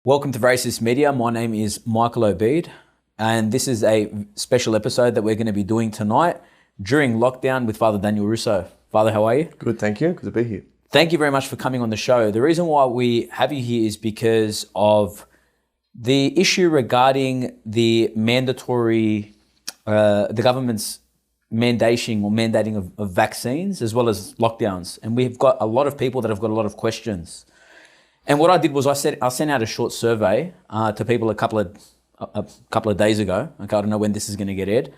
Welcome to Racist Media. My name is Michael Obeid, and this is a special episode that we're going to be doing tonight during lockdown with Father Daniel Russo. Father, how are you? Good, thank you. Good to be here. Thank you very much for coming on the show. The reason why we have you here is because of the issue regarding the mandatory, the government's mandating of vaccines as well as lockdowns. And we've got a lot of people that have got a lot of questions. And what I did was I sent out a short survey to people a couple of days ago. Okay, I don't know when this is going to get aired,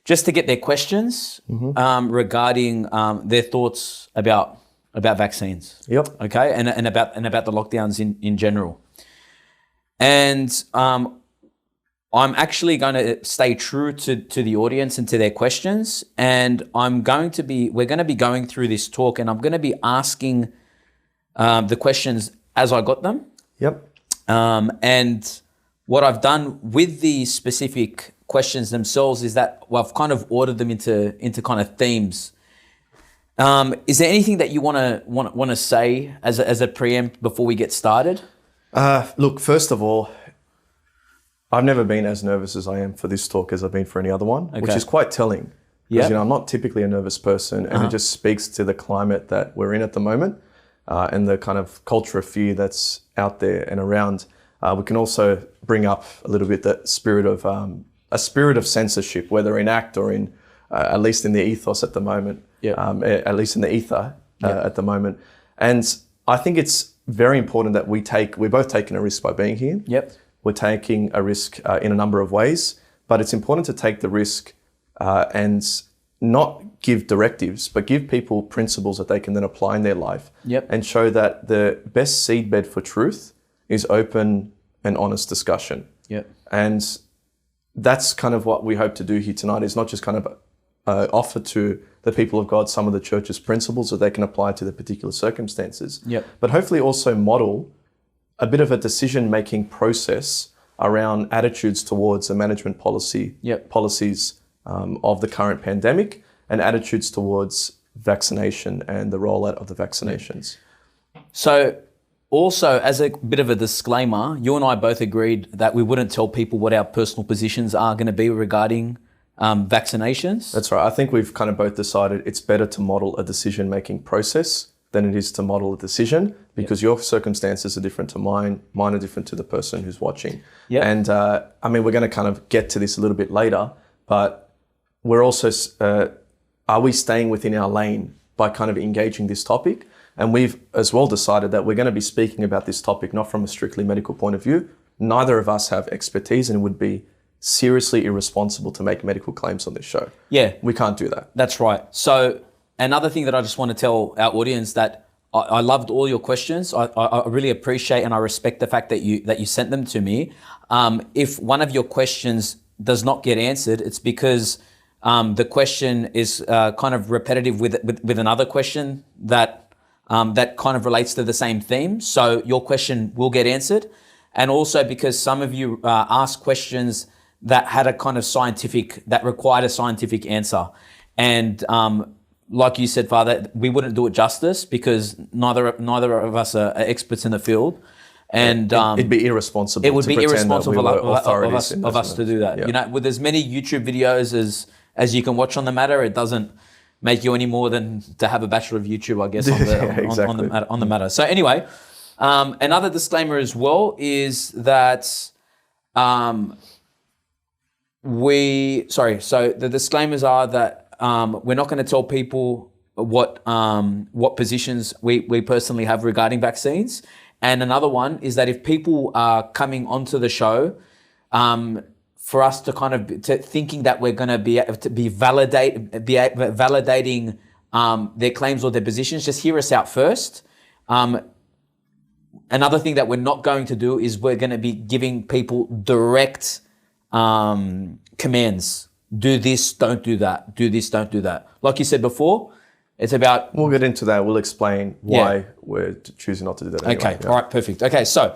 just to get their questions regarding their thoughts about vaccines. Yep. Okay, and about the lockdowns in general. And I'm actually going to stay true to the audience and to their questions. And we're going to be going through this talk, and I'm going to be asking the questions as I got them. Yep. And what I've done with the specific questions themselves is that I've kind of ordered them into kind of themes. Is there anything that you want to say as a preempt before we get started? Look, first of all, I've never been as nervous as I am for this talk as I've been for any other one, which is quite telling. Because I'm not typically a nervous person, and it just speaks to the climate that we're in at the moment. And the kind of culture of fear that's out there and around. We can also bring up a little bit that spirit of censorship, whether in act or in, at least in the ethos at the moment, at least in the ether at the moment. And I think it's very important that we're both taking a risk by being here. Yep. We're taking a risk in a number of ways, but it's important to take the risk and not give directives, but give people principles that they can then apply in their life. Yep. And show that the best seedbed for truth is open and honest discussion. Yep. And that's kind of what we hope to do here tonight, is not just kind of offer to the people of God some of the church's principles that they can apply to their particular circumstances, Yep. but hopefully also model a bit of a decision-making process around attitudes towards the management policies of the current pandemic, and attitudes towards vaccination and the rollout of the vaccinations. So also, as a bit of a disclaimer, you and I both agreed that we wouldn't tell people what our personal positions are going to be regarding vaccinations. That's right. I think we've kind of both decided it's better to model a decision-making process than it is to model a decision, because your circumstances are different to mine. Mine are different to the person who's watching. Yep. And I mean, we're going to kind of get to this a little bit later, but we're also, are we staying within our lane by kind of engaging this topic? And we've as well decided that we're going to be speaking about this topic not from a strictly medical point of view. Neither of us have expertise, and it would be seriously irresponsible to make medical claims on this show. Yeah. We can't do that. That's right. So another thing that I just want to tell our audience, that I loved all your questions. I really appreciate and I respect the fact that you sent them to me. If one of your questions does not get answered, it's because the question is kind of repetitive with another question that kind of relates to the same theme. So your question will get answered. And also because some of you asked questions that had a kind of that required a scientific answer. And like you said, Father, we wouldn't do it justice because neither of us are experts in the field. And it'd be irresponsible. It would be irresponsible of us to do that. Yeah. You know, with as many YouTube videos as you can watch on the matter, it doesn't make you any more than to have a Bachelor of YouTube, I guess, on the matter. So anyway, another disclaimer as well is that so the disclaimers are that we're not going to tell people what positions we personally have regarding vaccines. And another one is that if people are coming onto the show, for us to kind of thinking that we're going to be validating their claims or their positions, just hear us out first. Another thing that we're not going to do is we're going to be giving people direct commands. Do this, don't do that. Do this, don't do that. Like you said before, it's about... We'll get into that. We'll explain why we're choosing not to do that anyway. Okay, all right, perfect. Okay, so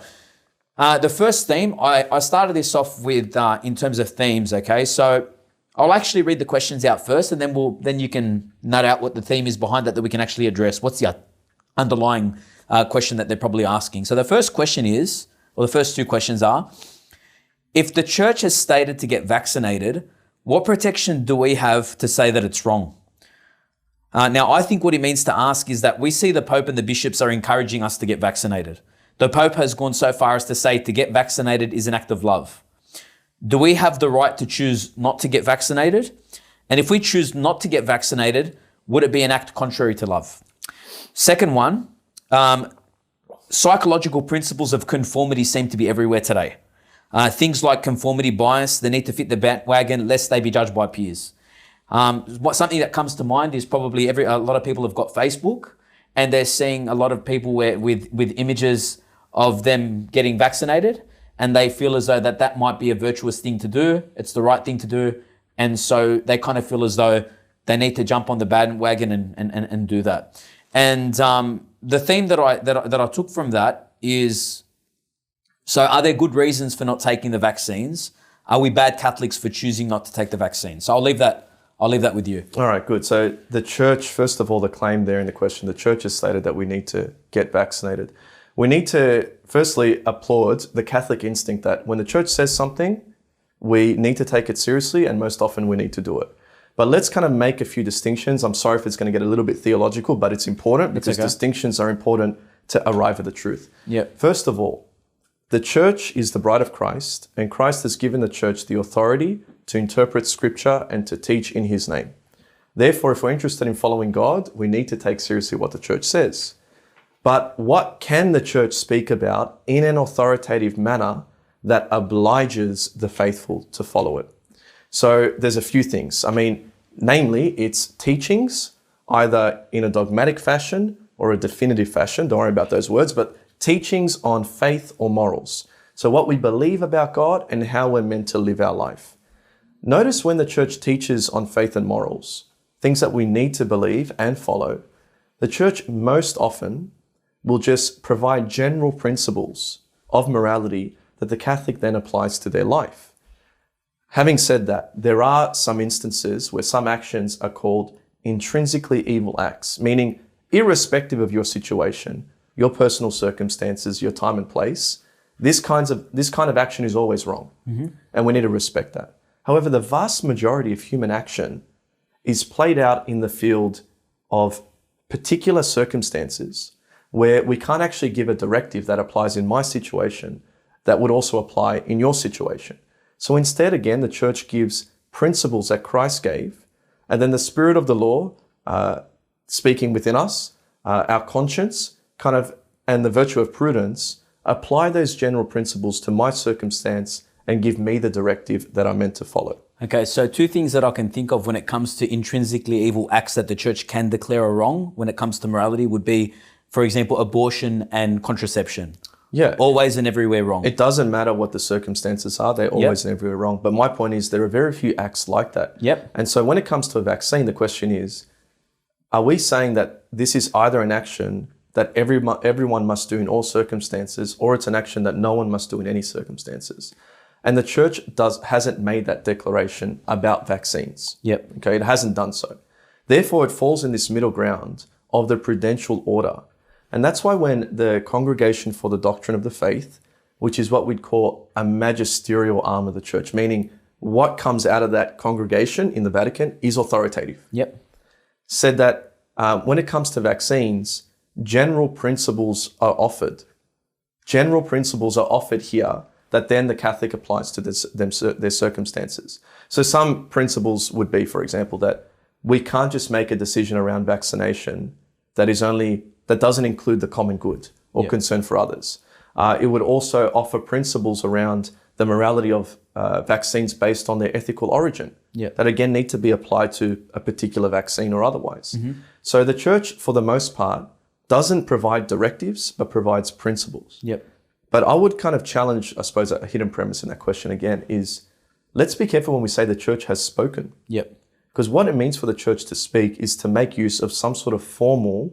the first theme, I started this off with in terms of themes, okay? So I'll actually read the questions out first, and then you can nut out what the theme is behind that we can actually address. What's the underlying question that they're probably asking? So the first question is, or the first two questions are, if the church has stated to get vaccinated, what protection do we have to say that it's wrong? Now, I think what he means to ask is that we see the Pope and the bishops are encouraging us to get vaccinated. The Pope has gone so far as to say to get vaccinated is an act of love. Do we have the right to choose not to get vaccinated? And if we choose not to get vaccinated, would it be an act contrary to love? Second one, psychological principles of conformity seem to be everywhere today. Things like conformity bias, the need to fit the bandwagon lest they be judged by peers. Something that comes to mind is probably a lot of people have got Facebook and they're seeing a lot of people with images of them getting vaccinated, and they feel as though that might be a virtuous thing to do. It's the right thing to do. And so they kind of feel as though they need to jump on the bandwagon and do that. And the theme that I took from that is, so are there good reasons for not taking the vaccines? Are we bad Catholics for choosing not to take the vaccine? So I'll leave that with you. All right, good. So the church, first of all, the claim there in the question, the church has stated that we need to get vaccinated. We need to firstly applaud the Catholic instinct that when the church says something, we need to take it seriously, and most often we need to do it. But let's kind of make a few distinctions. I'm sorry if it's going to get a little bit theological, but it's important because distinctions are important to arrive at the truth. Yep. First of all, the church is the bride of Christ, and Christ has given the church the authority to interpret scripture and to teach in his name. Therefore, if we're interested in following God, we need to take seriously what the church says. But what can the church speak about in an authoritative manner that obliges the faithful to follow it? So there's a few things. Namely, it's teachings, either in a dogmatic fashion or a definitive fashion. Don't worry about those words, but teachings on faith or morals. So what we believe about God and how we're meant to live our life. Notice when the church teaches on faith and morals, things that we need to believe and follow, the church most often will just provide general principles of morality that the Catholic then applies to their life. Having said that, there are some instances where some actions are called intrinsically evil acts, meaning irrespective of your situation, your personal circumstances, your time and place, this kind of action is always wrong. Mm-hmm. And we need to respect that. However, the vast majority of human action is played out in the field of particular circumstances where we can't actually give a directive that applies in my situation that would also apply in your situation. So instead, again, the church gives principles that Christ gave, and then the Spirit of the law, speaking within us, our conscience, and the virtue of prudence, apply those general principles to my circumstance and give me the directive that I'm meant to follow. Okay, so two things that I can think of when it comes to intrinsically evil acts that the church can declare are wrong when it comes to morality would be, for example, abortion and contraception. Yeah. Always and everywhere wrong. It doesn't matter what the circumstances are, they're always and everywhere wrong. But my point is there are very few acts like that. Yep. And so when it comes to a vaccine, the question is, are we saying that this is either an action that everyone must do in all circumstances, or it's an action that no one must do in any circumstances? And the church hasn't made that declaration about vaccines. Yep. Okay, it hasn't done so. Therefore, it falls in this middle ground of the prudential order. And that's why when the Congregation for the Doctrine of the Faith, which is what we'd call a magisterial arm of the church, meaning what comes out of that congregation in the Vatican is authoritative. Yep. Said that when it comes to vaccines, general principles are offered. General principles are offered here that then the Catholic applies to their circumstances. So some principles would be, for example, that we can't just make a decision around vaccination that doesn't include the common good or concern for others. It would also offer principles around the morality of vaccines based on their ethical origin that again need to be applied to a particular vaccine or otherwise. Mm-hmm. So the church, for the most part, doesn't provide directives, but provides principles. Yep. But I would kind of challenge, I suppose, a hidden premise in that question again is, let's be careful when we say the church has spoken. Yep. Because what it means for the church to speak is to make use of some sort of formal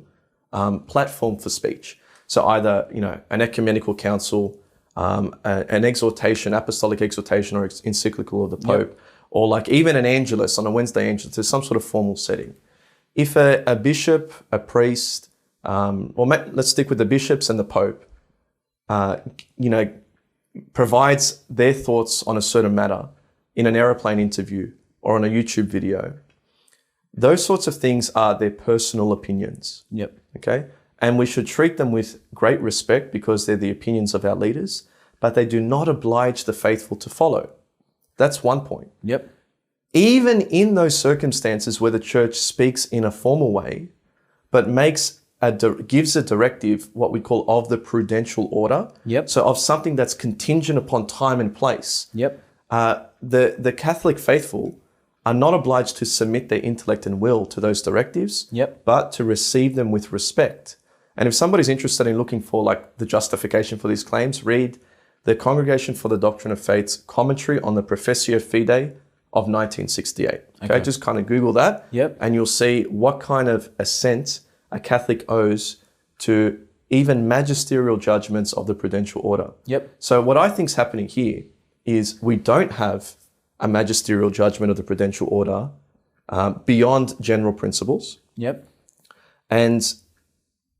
platform for speech. So either, an ecumenical council, an exhortation, apostolic exhortation or encyclical of the Pope, or like even an angelus on a Wednesday angelus, there's some sort of formal setting. If a bishop, a priest, let's stick with the bishops and the Pope, provides their thoughts on a certain matter in an aeroplane interview or on a YouTube video, those sorts of things are their personal opinions. Yep. Okay? And we should treat them with great respect because they're the opinions of our leaders, but they do not oblige the faithful to follow. That's one point. Yep. Even in those circumstances where the church speaks in a formal way, but gives a directive, what we call of the prudential order. Yep. So of something that's contingent upon time and place. Yep. The Catholic faithful are not obliged to submit their intellect and will to those directives, Yep. but to receive them with respect. And if somebody's interested in looking for like the justification for these claims, read the Congregation for the Doctrine of Faith's commentary on the Professio Fidei of 1968. Okay, just kind of Google that, Yep. and you'll see what kind of assent a Catholic owes to even magisterial judgments of the prudential order. Yep. So what I think is happening here is we don't have a magisterial judgment of the prudential order beyond general principles. Yep. And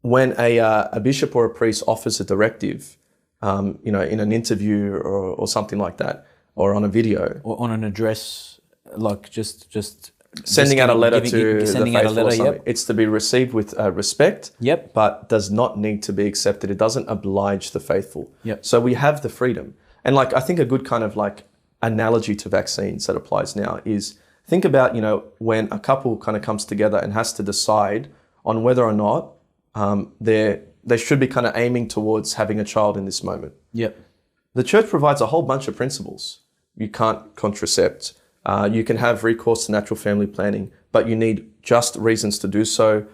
when a bishop or a priest offers a directive, in an interview or something like that, or on a video, Or on an address, like just sending out a letter to the sending out a faithful or letter, something. yep. It's to be received with respect, Yep. but does not need to be accepted. It doesn't oblige the faithful. Yep. So we have the freedom. And like I think a good kind of like analogy to vaccines that applies now is think about, when a couple kind of comes together and has to decide on whether or not they should be kind of aiming towards having a child in this moment. Yep. The church provides a whole bunch of principles. You can't contracept. You can have recourse to natural family planning, but you need just reasons to do so.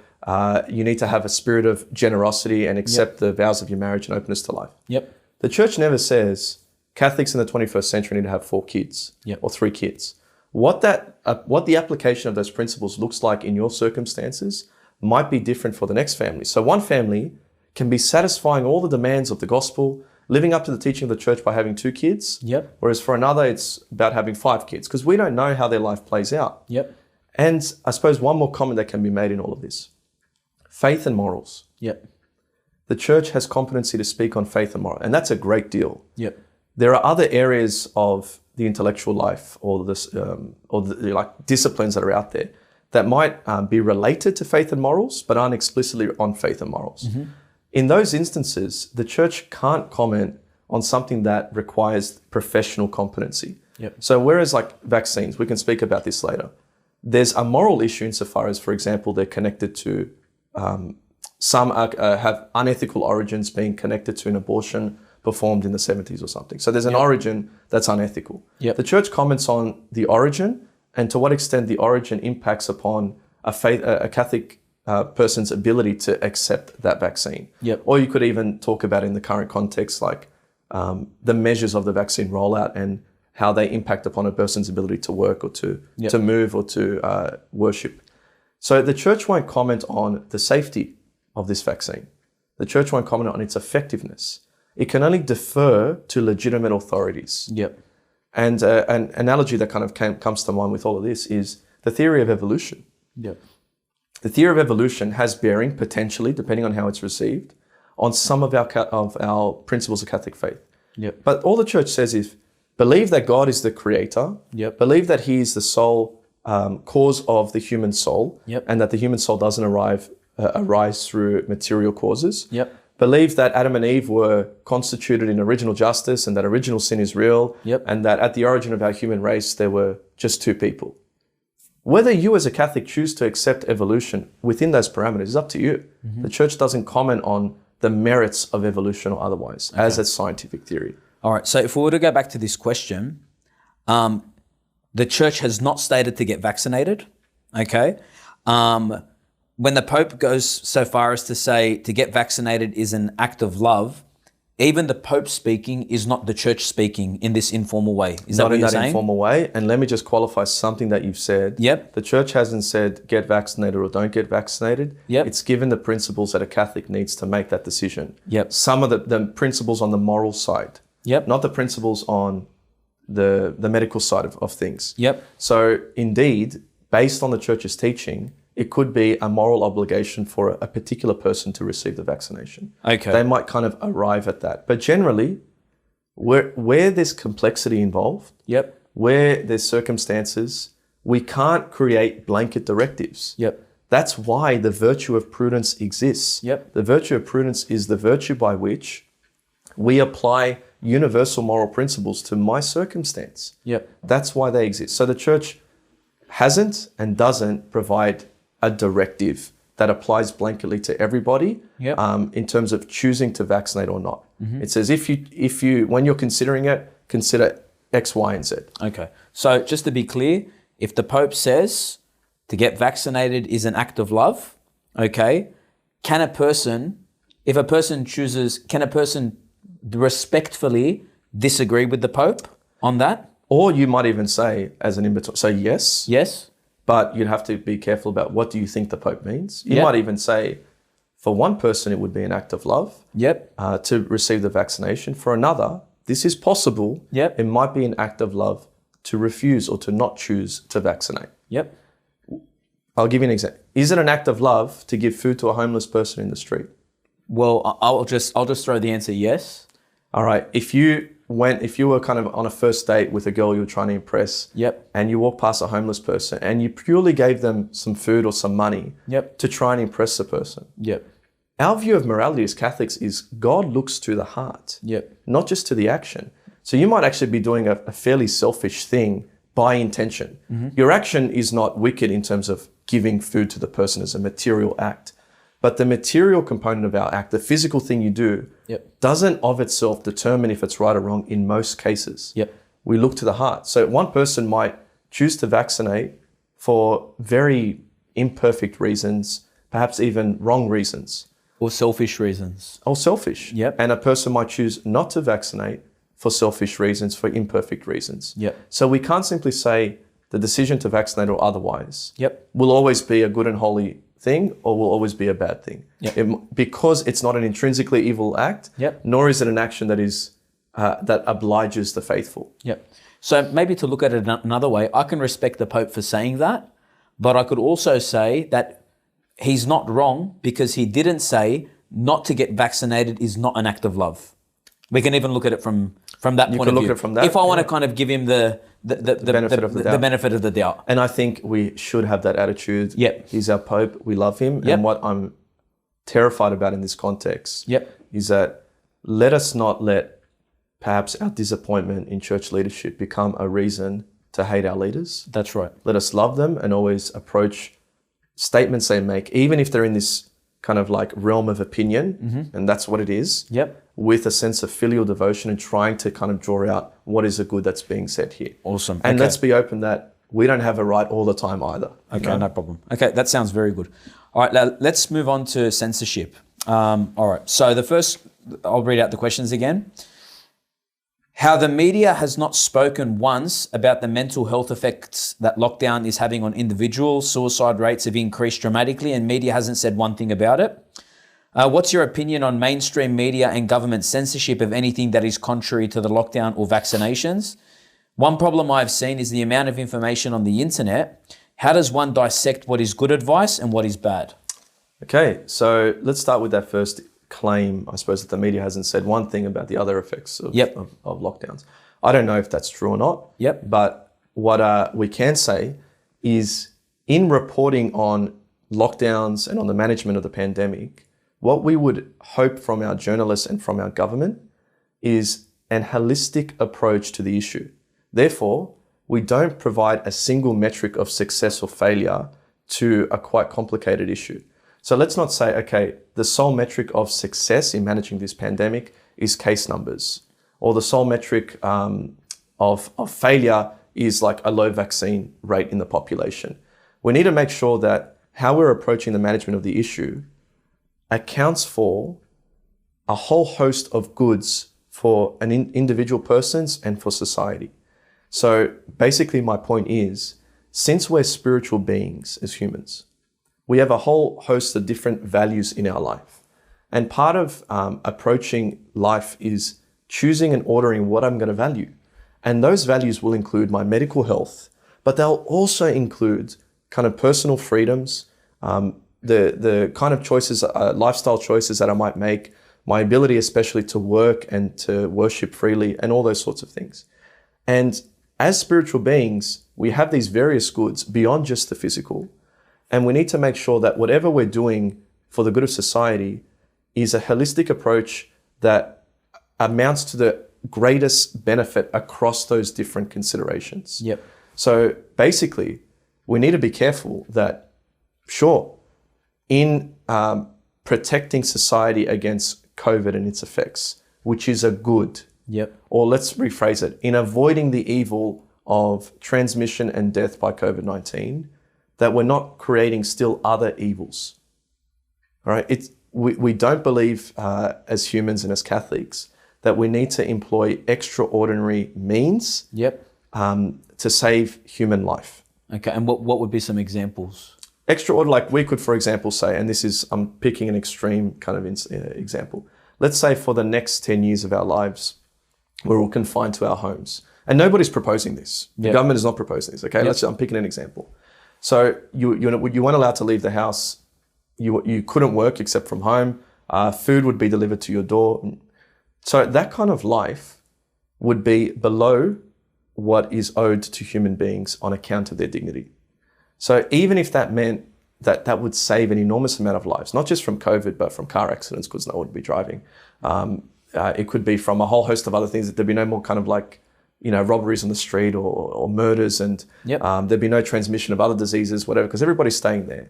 You need to have a spirit of generosity and accept the vows of your marriage and openness to life. Yep. The church never says Catholics in the 21st century need to have 4 kids or 3 kids. What the application of those principles looks like in your circumstances might be different for the next family. So one family can be satisfying all the demands of the gospel, living up to the teaching of the church by having 2 kids. Yep. Whereas for another, it's about having 5 kids because we don't know how their life plays out. Yep. And I suppose one more comment that can be made in all of this. Faith and morals. Yep. The church has competency to speak on faith and moral, and that's a great deal. Yep. There are other areas of the intellectual life or the disciplines that are out there that might be related to faith and morals, but aren't explicitly on faith and morals. Mm-hmm. In those instances, the church can't comment on something that requires professional competency. Yep. So whereas like vaccines, we can speak about this later, there's a moral issue insofar as, for example, they're connected to, some have unethical origins being connected to an abortion performed in the 70s or something. So there's an origin that's unethical. Yep. The church comments on the origin and to what extent the origin impacts upon a Catholic person's ability to accept that vaccine. Yep. Or you could even talk about in the current context, like the measures of the vaccine rollout and how they impact upon a person's ability to work or to move or to worship. So the church won't comment on the safety of this vaccine. The church won't comment on its effectiveness. It can only defer to legitimate authorities. Yep. And an analogy that kind of comes to mind with all of this is the theory of evolution. Yep. The theory of evolution has bearing, potentially, depending on how it's received, on some of our principles of Catholic faith. Yep. But all the church says is, believe that God is the creator, Yep. believe that he is the sole cause of the human soul, Yep. and that the human soul doesn't arise through material causes. Yep. Believe that Adam and Eve were constituted in original justice and that original sin is real, Yep. and that at the origin of our human race, there were just 2 people. Whether you as a Catholic choose to accept evolution within those parameters is up to you. Mm-hmm. The church doesn't comment on the merits of evolution or otherwise as a scientific theory. All right. So if we were to go back to this question, the church has not stated to get vaccinated. Okay. When the Pope goes so far as to say to get vaccinated is an act of love, even the Pope speaking is not the church speaking in this informal way. Is that what you're saying? Not in that informal way. And let me just qualify something that you've said. Yep. The church hasn't said get vaccinated or don't get vaccinated. Yep. It's given the principles that a Catholic needs to make that decision. Yep. Some of the principles on the moral side. Yep. Not the principles on the medical side of things. Yep. So indeed, based on the church's teaching, it could be a moral obligation for a particular person to receive the vaccination. Okay. They might kind of arrive at that. But generally, Where there's complexity involved, Yep. where there's circumstances, we can't create blanket directives. Yep. That's why the virtue of prudence exists. Yep. The virtue of prudence is the virtue by which we apply universal moral principles to my circumstance. Yep. That's why they exist. So the church hasn't and doesn't provide a directive that applies blanketly to everybody. Yep. In terms of choosing to vaccinate or not. It says if you when you're considering it, consider X, Y, and Z. Okay. So just to be clear, if the Pope says to get vaccinated is an act of love, okay, can a person respectfully disagree with the Pope on that? Or you might even say, as an in-between, say yes, Yes. but you'd have to be careful about what do you think the Pope means. You Yep. might even say, for one person, it would be an act of love Yep. to receive the vaccination. For another, this is possible. Yep. It might be an act of love to refuse or to not choose to vaccinate. Yep. I'll give you an example. Is it an act of love to give food to a homeless person in the street? Well, I'll just throw the answer yes. All right. If you were kind of on a first date with a girl you were trying to impress, Yep. and you walk past a homeless person and you purely gave them some food or some money Yep. to try and impress the person. Yep. Our view of morality as Catholics is God looks to the heart, Yep. not just to the action. So you might actually be doing a fairly selfish thing by intention. Your action is not wicked in terms of giving food to the person as a material act, but the material component of our act, the physical thing you do, Yep. doesn't of itself determine if it's right or wrong in most cases. Yep. We look to the heart. So one person might choose to vaccinate for very imperfect reasons, perhaps even wrong reasons, Or selfish reasons. or selfish. Yep. And a person might choose not to vaccinate for selfish reasons, for imperfect reasons. Yep. So we can't simply say the decision to vaccinate or otherwise Yep. will always be a good and holy thing or will always be a bad thing. Yep. Because it's not an intrinsically evil act, Yep. nor is it an action that is that obliges the faithful. Yep. So maybe to look at it another way, I can respect the Pope for saying that, but I could also say that he's not wrong because he didn't say not to get vaccinated is not an act of love. We can even look at it from that point of view. You can look at it from that, If I want to kind of give him the benefit of the doubt. benefit of the doubt. And I think we should have that attitude. Yep. He's our Pope. We love him. Yep. And what I'm terrified about in this context Yep. is that let us not let perhaps our disappointment in church leadership become a reason to hate our leaders. That's right. Let us love them and always approach statements they make, even if they're in this kind of like realm of opinion, and that's what it is, Yep. with a sense of filial devotion and trying to kind of draw out what is the good that's being said here. Awesome. And Okay. let's be open that we don't have a right all the time either. Okay, no problem. Okay, that sounds very good. All right, now let's move on to censorship. All right, so the first, I'll read out the questions again. How the media has not spoken once about the mental health effects that lockdown is having on individuals. Suicide rates have increased dramatically and media hasn't said one thing about it. What's your opinion on mainstream media and government censorship of anything that is contrary to the lockdown or vaccinations? One problem I've seen is the amount of information on the internet. How does one dissect what is good advice and what is bad? Okay, so let's start with that first claim, I suppose, that the media hasn't said one thing about the other effects of, Yep. of lockdowns. I don't know if that's true or not. Yep. But what we can say is in reporting on lockdowns and on the management of the pandemic, what we would hope from our journalists and from our government is an holistic approach to the issue. Therefore, we don't provide a single metric of success or failure to a quite complicated issue. So let's not say, okay, the sole metric of success in managing this pandemic is case numbers, or the sole metric of failure is like a low vaccine rate in the population. We need to make sure that how we're approaching the management of the issue accounts for a whole host of goods for an individual persons and for society. So basically my point is, since we're spiritual beings as humans, we have a whole host of different values in our life. And part of approaching life is choosing and ordering what I'm going to value. And those values will include my medical health, but they'll also include kind of personal freedoms, the kind of choices, lifestyle choices that I might make my ability especially to work and to worship freely and all those sorts of things. And as spiritual beings, we have these various goods beyond just the physical. And we need to make sure that whatever we're doing for the good of society is a holistic approach that amounts to the greatest benefit across those different considerations. Yep. So basically, we need to be careful that, sure, in protecting society against COVID and its effects, which is a good. Yep. Or let's rephrase it, in avoiding the evil of transmission and death by COVID-19, that we're not creating still other evils. All right. We don't believe as humans and as Catholics that we need to employ extraordinary means Yep. To save human life. Okay. And what would be some examples? Extraordinary, like we could, for example, say, and this is, I'm picking an extreme kind of example. Let's say for the next 10 years of our lives, we're all confined to our homes. And nobody's proposing this. The Yep. government is not proposing this. Okay, Yep. I'm picking an example. So you weren't allowed to leave the house. You couldn't work except from home. Food would be delivered to your door. So that kind of life would be below what is owed to human beings on account of their dignity. So even if that meant that would save an enormous amount of lives, not just from COVID, but from car accidents, because no one would be driving. It could be from a whole host of other things, that there'd be no more kind of like, robberies on the street or murders, and Yep. there'd be no transmission of other diseases, whatever, because everybody's staying there.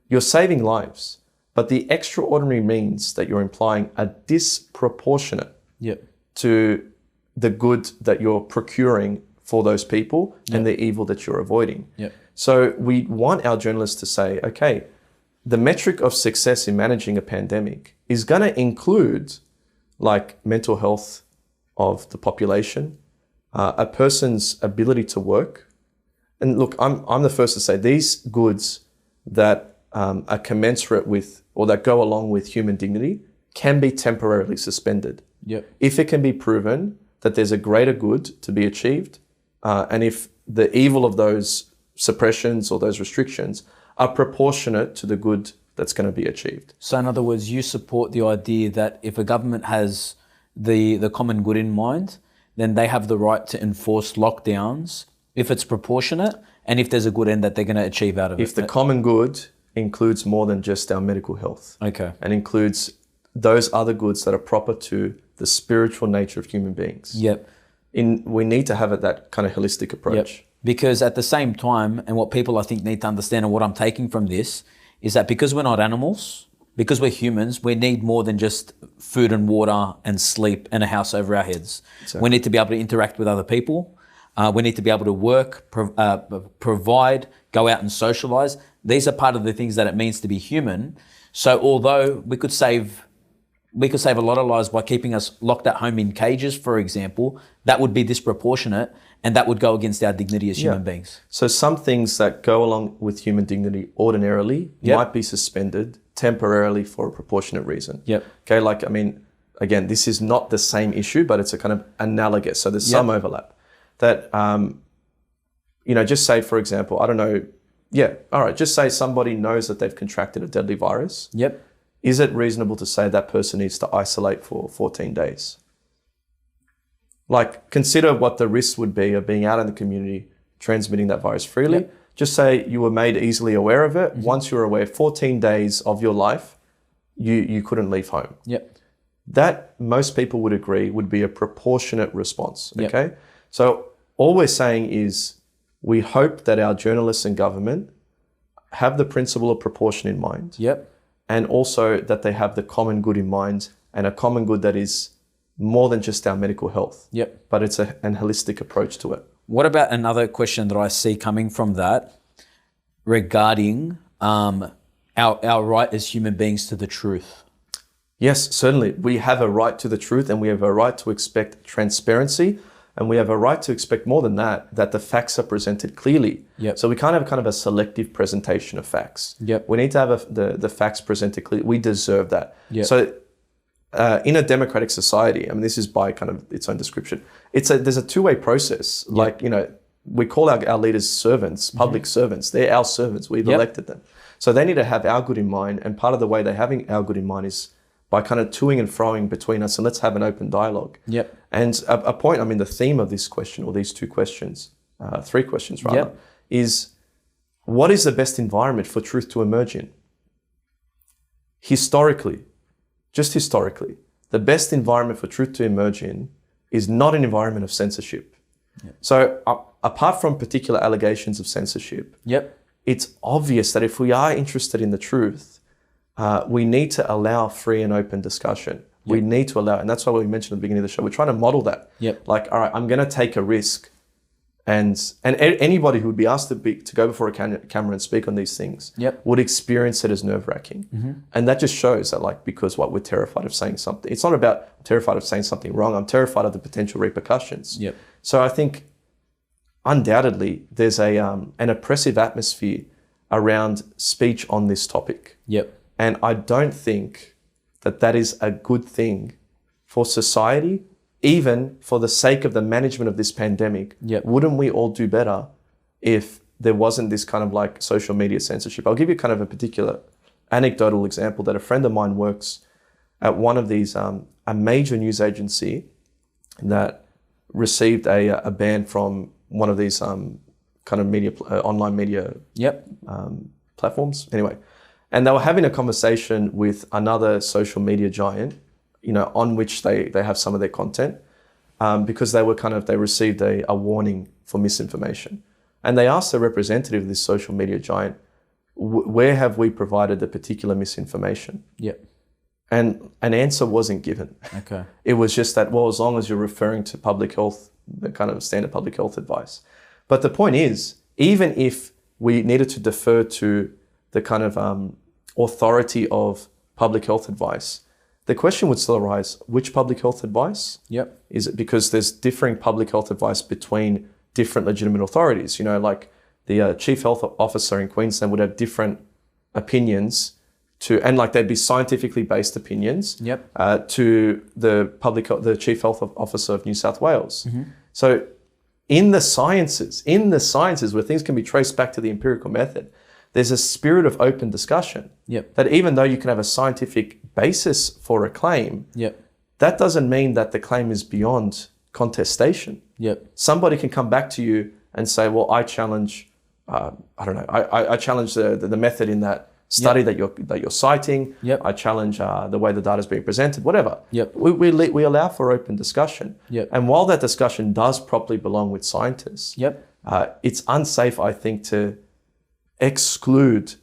You're saving lives, but the extraordinary means that you're implying are disproportionate Yep. to the good that you're procuring for those people and the evil that you're avoiding. Yep. So we want our journalists to say, okay, the metric of success in managing a pandemic is going to include like mental health of the population, a person's ability to work. And look, I'm the first to say these goods that are commensurate with or that go along with human dignity can be temporarily suspended. Yep. If it can be proven that there's a greater good to be achieved, and if the evil of those suppressions or those restrictions are proportionate to the good that's going to be achieved. So in other words, you support the idea that if a government has the common good in mind, then they have the right to enforce lockdowns if it's proportionate and if there's a good end that they're going to achieve out of it. If the common good includes more than just our medical health. Okay. And includes those other goods that are proper to the spiritual nature of human beings. Yep. We need to have that kind of holistic approach. Yep. Because at the same time, and what people I think need to understand, and what I'm taking from this, is that because we're not animals, because we're humans, we need more than just food and water and sleep and a house over our heads. Exactly. We need to be able to interact with other people. We need to be able to work, provide, go out and socialize. These are part of the things that it means to be human. So although we could save a lot of lives by keeping us locked at home in cages, for example, that would be disproportionate and that would go against our dignity as human beings. So some things that go along with human dignity ordinarily might be suspended temporarily for a proportionate reason. Yep. Okay, like, I mean, again, this is not the same issue, but it's a kind of analogous. So there's some overlap. That, just say, for example, I don't know, just say somebody knows that they've contracted a deadly virus. Yep. Is it reasonable to say that person needs to isolate for 14 days? Like, consider what the risks would be of being out in the community, transmitting that virus freely. Yep. Just say you were made easily aware of it. Mm-hmm. Once you were aware, 14 days of your life, you couldn't leave home. Yep. That, most people would agree, would be a proportionate response, okay? Yep. So all we're saying is we hope that our journalists and government have the principle of proportion in mind. Yep. And also that they have the common good in mind, and a common good that is more than just our medical health. Yep. But it's an holistic approach to it. What about another question that I see coming from that regarding our right as human beings to the truth? Yes, certainly. We have a right to the truth, and we have a right to expect transparency, and we have a right to expect more than that the facts are presented clearly. Yep. So we can't have kind of a selective presentation of facts. Yep. We need to have the facts presented clearly. We deserve that. Yep. So in a democratic society, I mean, this is by kind of its own description, there's a two-way process. Yep. Like, we call our leaders servants, public servants. They're our servants. We've elected them. So they need to have our good in mind. And part of the way they're having our good in mind is by kind of toing and froing between us, and let's have an open dialogue. Yep. And a point, I mean, the theme of this question, or these two questions, 3 questions rather, Yep. is what is the best environment for truth to emerge in? Historically, just historically, the best environment for truth to emerge in is not an environment of censorship. Yep. So apart from particular allegations of censorship, Yep. it's obvious that if we are interested in the truth, we need to allow free and open discussion. Yep. We need to allow, and that's why we mentioned at the beginning of the show, we're trying to model that. Yep. Like, all right, I'm going to take a risk. And anybody who would be asked to go before a camera and speak on these things Yep. would experience it as nerve-wracking. Mm-hmm. And that just shows that, like, because we're terrified of saying something. It's not about I'm terrified of saying something wrong. I'm terrified of the potential repercussions. Yep. So I think undoubtedly there's an oppressive atmosphere around speech on this topic. Yep. And I don't think that is a good thing for society, even for the sake of the management of this pandemic. Yep. Wouldn't we all do better if there wasn't this kind of like social media censorship? I'll give you kind of a particular anecdotal example that a friend of mine works at one of these, a major news agency that received a ban from one of these kind of media, online media Yep. platforms. Anyway, and they were having a conversation with another social media giant, on which they have some of their content, because they received a warning for misinformation. And they asked the representative of this social media giant, where have we provided the particular misinformation? Yep. And an answer wasn't given. Okay. It was just that, well, as long as you're referring to public health, the kind of standard public health advice. But the point is, even if we needed to defer to the kind of authority of public health advice, the question would still arise, which public health advice? Yep. Is it because there's differing public health advice between different legitimate authorities? Like the chief health officer in Queensland would have different opinions and like they'd be scientifically based opinions. Yep. To the chief health officer of New South Wales. Mm-hmm. So in the sciences where things can be traced back to the empirical method, there's a spirit of open discussion. Yep. That even though you can have a scientific basis for a claim, Yep. that doesn't mean that the claim is beyond contestation. Yep. Somebody can come back to you and say, well, I challenge, I challenge the method in that study that you're citing. Yep. I challenge the way the data is being presented, whatever. Yep. We allow for open discussion. Yep. And while that discussion does properly belong with scientists, Yep. It's unsafe, I think, to exclude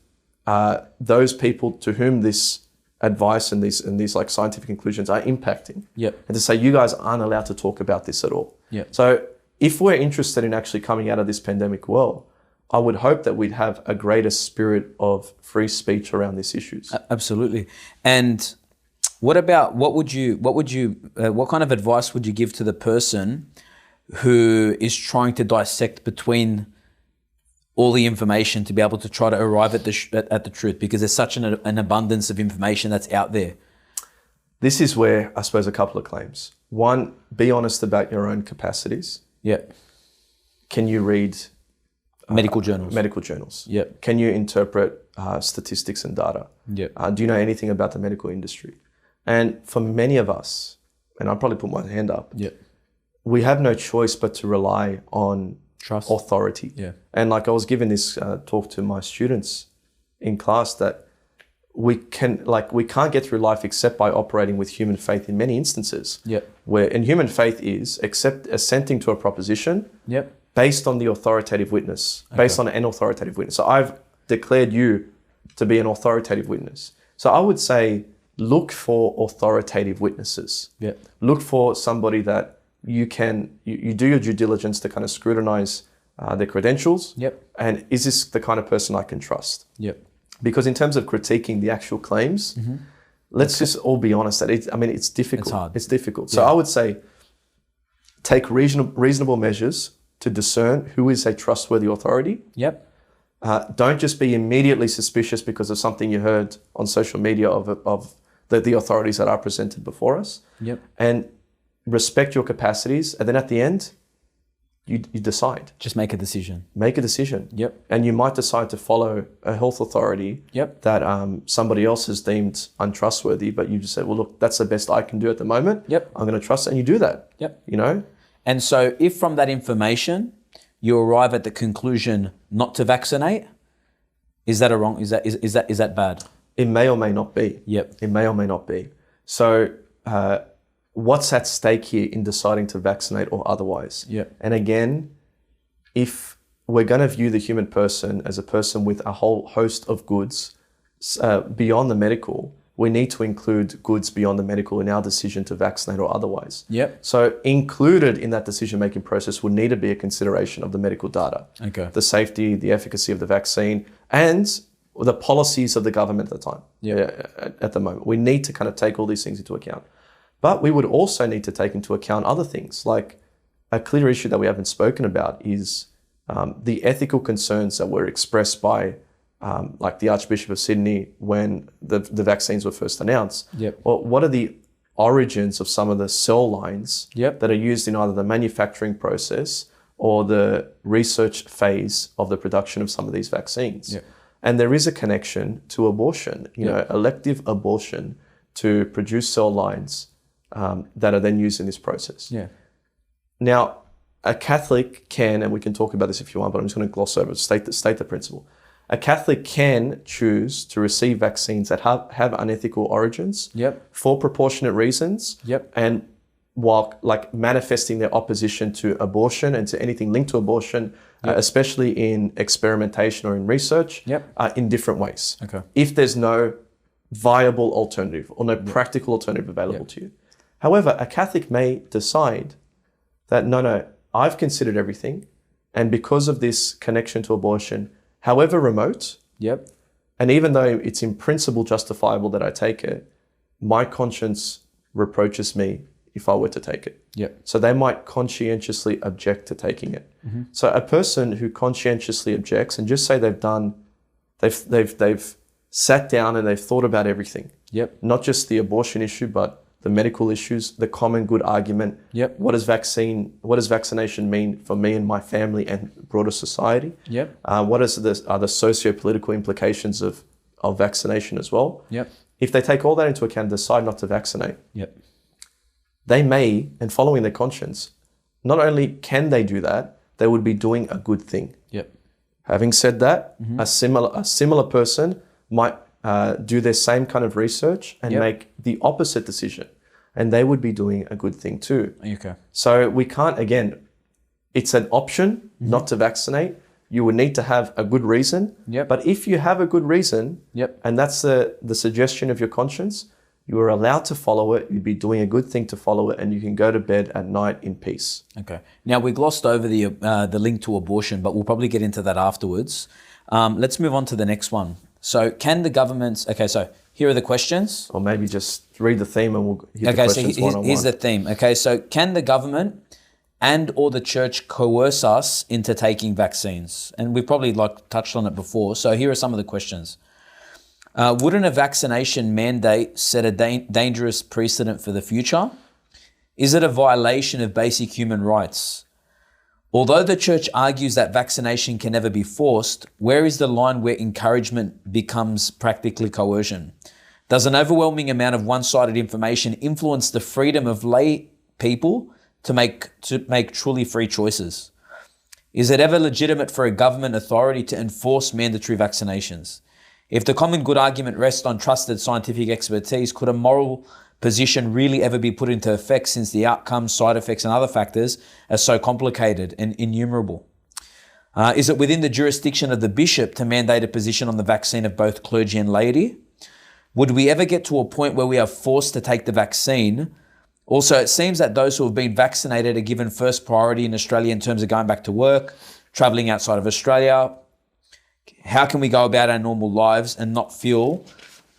those people to whom this advice and these like scientific conclusions are impacting. Yep. And to say, you guys aren't allowed to talk about this at all. Yep. So if we're interested in actually coming out of this pandemic well, I would hope that we'd have a greater spirit of free speech around these issues. Absolutely. And what kind of advice would you give to the person who is trying to dissect between all the information to be able to try to arrive at the truth, because there's such an abundance of information that's out there? This is where, I suppose, a couple of claims. One, be honest about your own capacities. Yeah. Can you read medical journals? Medical journals. Yep. Can you interpret statistics and data? Yep. Do you know anything about the medical industry? And for many of us, and I'll probably put my hand up, Yep. we have no choice but to rely on Trust. authority. Yeah. And like I was giving this talk to my students in class, that we can't get through life except by operating with human faith in many instances. Yep. And human faith is assenting to a proposition. Yep. Based on the authoritative witness, based on an authoritative witness. So I've declared you to be an authoritative witness. So I would say, look for authoritative witnesses. Yep. Look for somebody that you do your due diligence to kind of scrutinize their credentials. Yep. And is this the kind of person I can trust? Yep. Because in terms of critiquing the actual claims, let's just all be honest that it's difficult. It's hard. It's difficult. So I would say, take reasonable measures to discern who is a trustworthy authority. Yep. Don't just be immediately suspicious because of something you heard on social media of the authorities that are presented before us. Yep. And respect your capacities. And then at the end, you decide. Just make a decision. Make a decision. Yep. And you might decide to follow a health authority that somebody else has deemed untrustworthy, but you just say, well, look, that's the best I can do at the moment. Yep. I'm going to trust it. And you do that. Yep. You know? And so if from that information you arrive at the conclusion not to vaccinate, is that is that bad? It may or may not be. Yep. It may or may not be. So what's at stake here in deciding to vaccinate or otherwise? Yep. And again, if we're going to view the human person as a person with a whole host of goods beyond the medical, we need to include goods beyond the medical in our decision to vaccinate or otherwise. Yep. So included in that decision-making process would need to be a consideration of the medical data. Okay. The safety, the efficacy of the vaccine, and the policies of the government at the time. At the moment. We need to kind of take all these things into account. But we would also need to take into account other things. Like a clear issue that we haven't spoken about is the ethical concerns that were expressed by like the Archbishop of Sydney when the vaccines were first announced. Yep. Well, what are the origins of some of the cell lines that are used in either the manufacturing process or the research phase of the production of some of these vaccines? Yep. And there is a connection to abortion, you know, elective abortion to produce cell lines that are then used in this process. Yeah. Now, a Catholic can, and we can talk about this if you want, but I'm just going to gloss over it, state the principle. A Catholic can choose to receive vaccines that have unethical origins for proportionate reasons, and while like manifesting their opposition to abortion and to anything linked to abortion, especially in experimentation or in research, in different ways. Okay. If there's no viable alternative or no practical alternative available to you. However, a Catholic may decide that, no, I've considered everything, and because of this connection to abortion, however remote, and even though it's in principle justifiable that I take it, my conscience reproaches me if I were to take it. So they might conscientiously object to taking it. Mm-hmm. So a person who conscientiously objects, and just say they've sat down and they've thought about everything. Not just the abortion issue, but the medical issues, the common good argument. What does vaccination mean for me and my family and broader society? What are the socio-political implications of vaccination as well? If they take all that into account and decide not to vaccinate, they may, and following their conscience, not only can they do that, they would be doing a good thing. Having said that, a similar person might do their same kind of research and make the opposite decision, and they would be doing a good thing too. So we can't, again, it's an option not to vaccinate. You would need to have a good reason. But if you have a good reason, and that's the suggestion of your conscience, you are allowed to follow it. You'd be doing a good thing to follow it, and you can go to bed at night in peace. Okay. Now, we glossed over the link to abortion, but we'll probably get into that afterwards. Let's move on to the next one. So can the governments... Okay, so here are the questions. Or maybe just read the theme and we'll hear the questions one-on-one. Here's the theme. Okay, so can the government and or the church coerce us into taking vaccines? And we've probably touched on it before. So here are some of the questions. Wouldn't a vaccination mandate set a dangerous precedent for the future? Is it a violation of basic human rights? Although the church argues that vaccination can never be forced, where is the line where encouragement becomes practically coercion? Does an overwhelming amount of one-sided information influence the freedom of lay people to make truly free choices? Is it ever legitimate for a government authority to enforce mandatory vaccinations? If the common good argument rests on trusted scientific expertise, could a moral position really ever be put into effect, since the outcomes, side effects, and other factors are so complicated and innumerable? Is it within the jurisdiction of the bishop to mandate a position on the vaccine of both clergy and laity? Would we ever get to a point where we are forced to take the vaccine? Also, it seems that those who have been vaccinated are given first priority in Australia in terms of going back to work, travelling outside of Australia. How can we go about our normal lives and not feel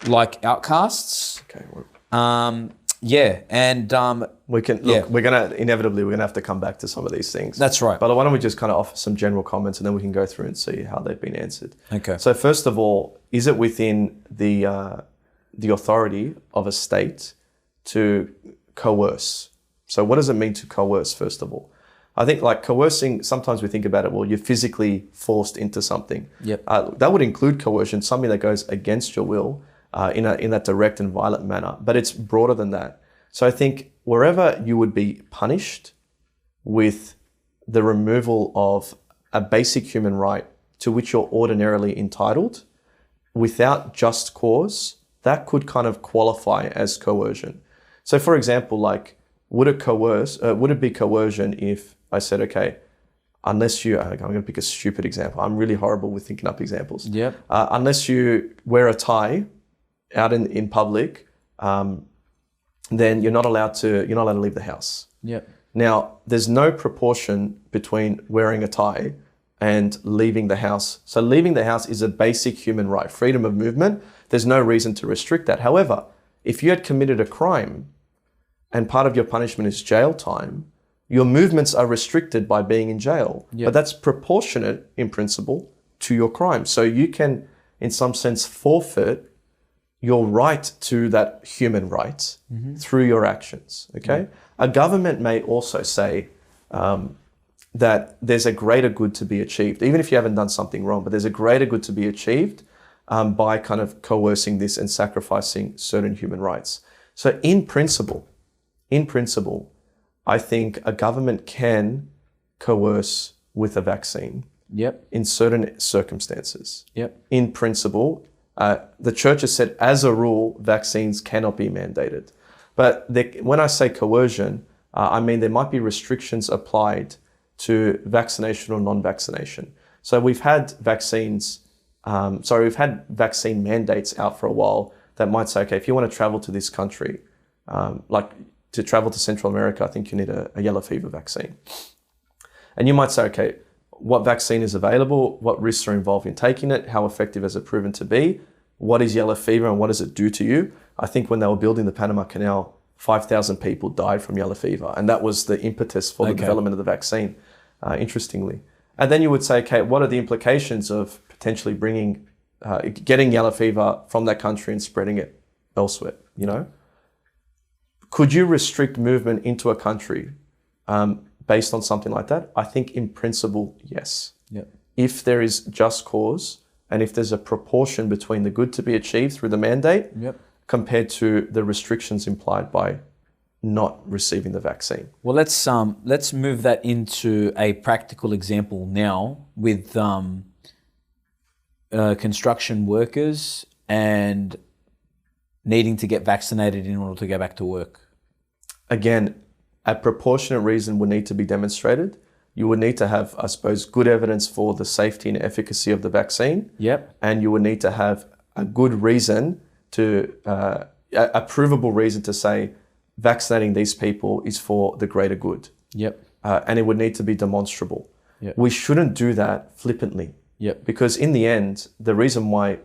like outcasts? Okay. We can look. We're gonna have to come back to some of these things. That's right. But why don't we just kind of offer some general comments, and then we can go through and see how they've been answered. Okay. So first of all, is it within the authority of a state to coerce? So what does it mean to coerce? First of all, I think like coercing, sometimes we think about it, well, you're physically forced into something. Yep. That would include coercion, something that goes against your will in that direct and violent manner. But it's broader than that. So I think wherever you would be punished with the removal of a basic human right to which you're ordinarily entitled without just cause, that could kind of qualify as coercion. So for example, like, would it be coercion if I said, okay, unless you, I'm going to pick a stupid example. I'm really horrible with thinking up examples. Yep. Unless you wear a tie out in public, then you're not allowed to leave the house. Yep. Now, there's no proportion between wearing a tie and leaving the house. So leaving the house is a basic human right, freedom of movement. There's no reason to restrict that. However, if you had committed a crime and part of your punishment is jail time, your movements are restricted by being in jail. Yep. But that's proportionate in principle to your crime. So you can, in some sense, forfeit your right to that human right through your actions, okay? A government may also say that there's a greater good to be achieved, even if you haven't done something wrong, but there's a greater good to be achieved by kind of coercing this and sacrificing certain human rights. So in principle, I think a government can coerce with a vaccine. Yep. In certain circumstances. Yep. In principle, the church has said, as a rule, vaccines cannot be mandated. But when I say coercion, I mean there might be restrictions applied to vaccination or non-vaccination. So we've had vaccine mandates out for a while that might say, okay, if you want to travel to this country, like to travel to Central America, I think you need a yellow fever vaccine. And you might say, okay, what vaccine is available? What risks are involved in taking it? How effective has it proven to be? What is yellow fever and what does it do to you? I think when they were building the Panama Canal, 5,000 people died from yellow fever. And that was the impetus for the development of the vaccine, interestingly. And then you would say, okay, what are the implications of potentially getting yellow fever from that country and spreading it elsewhere, you know? Could you restrict movement into a country based on something like that? I think in principle, yes. Yep. If there is just cause and if there's a proportion between the good to be achieved through the mandate compared to the restrictions implied by not receiving the vaccine. Well, let's move that into a practical example now with construction workers and needing to get vaccinated in order to go back to work. Again, a proportionate reason would need to be demonstrated. You would need to have, I suppose, good evidence for the safety and efficacy of the vaccine. Yep. And you would need to have a good reason a provable reason to say vaccinating these people is for the greater good. Yep. And it would need to be demonstrable. Yep. We shouldn't do that flippantly. Yep. Because in the end, the reason why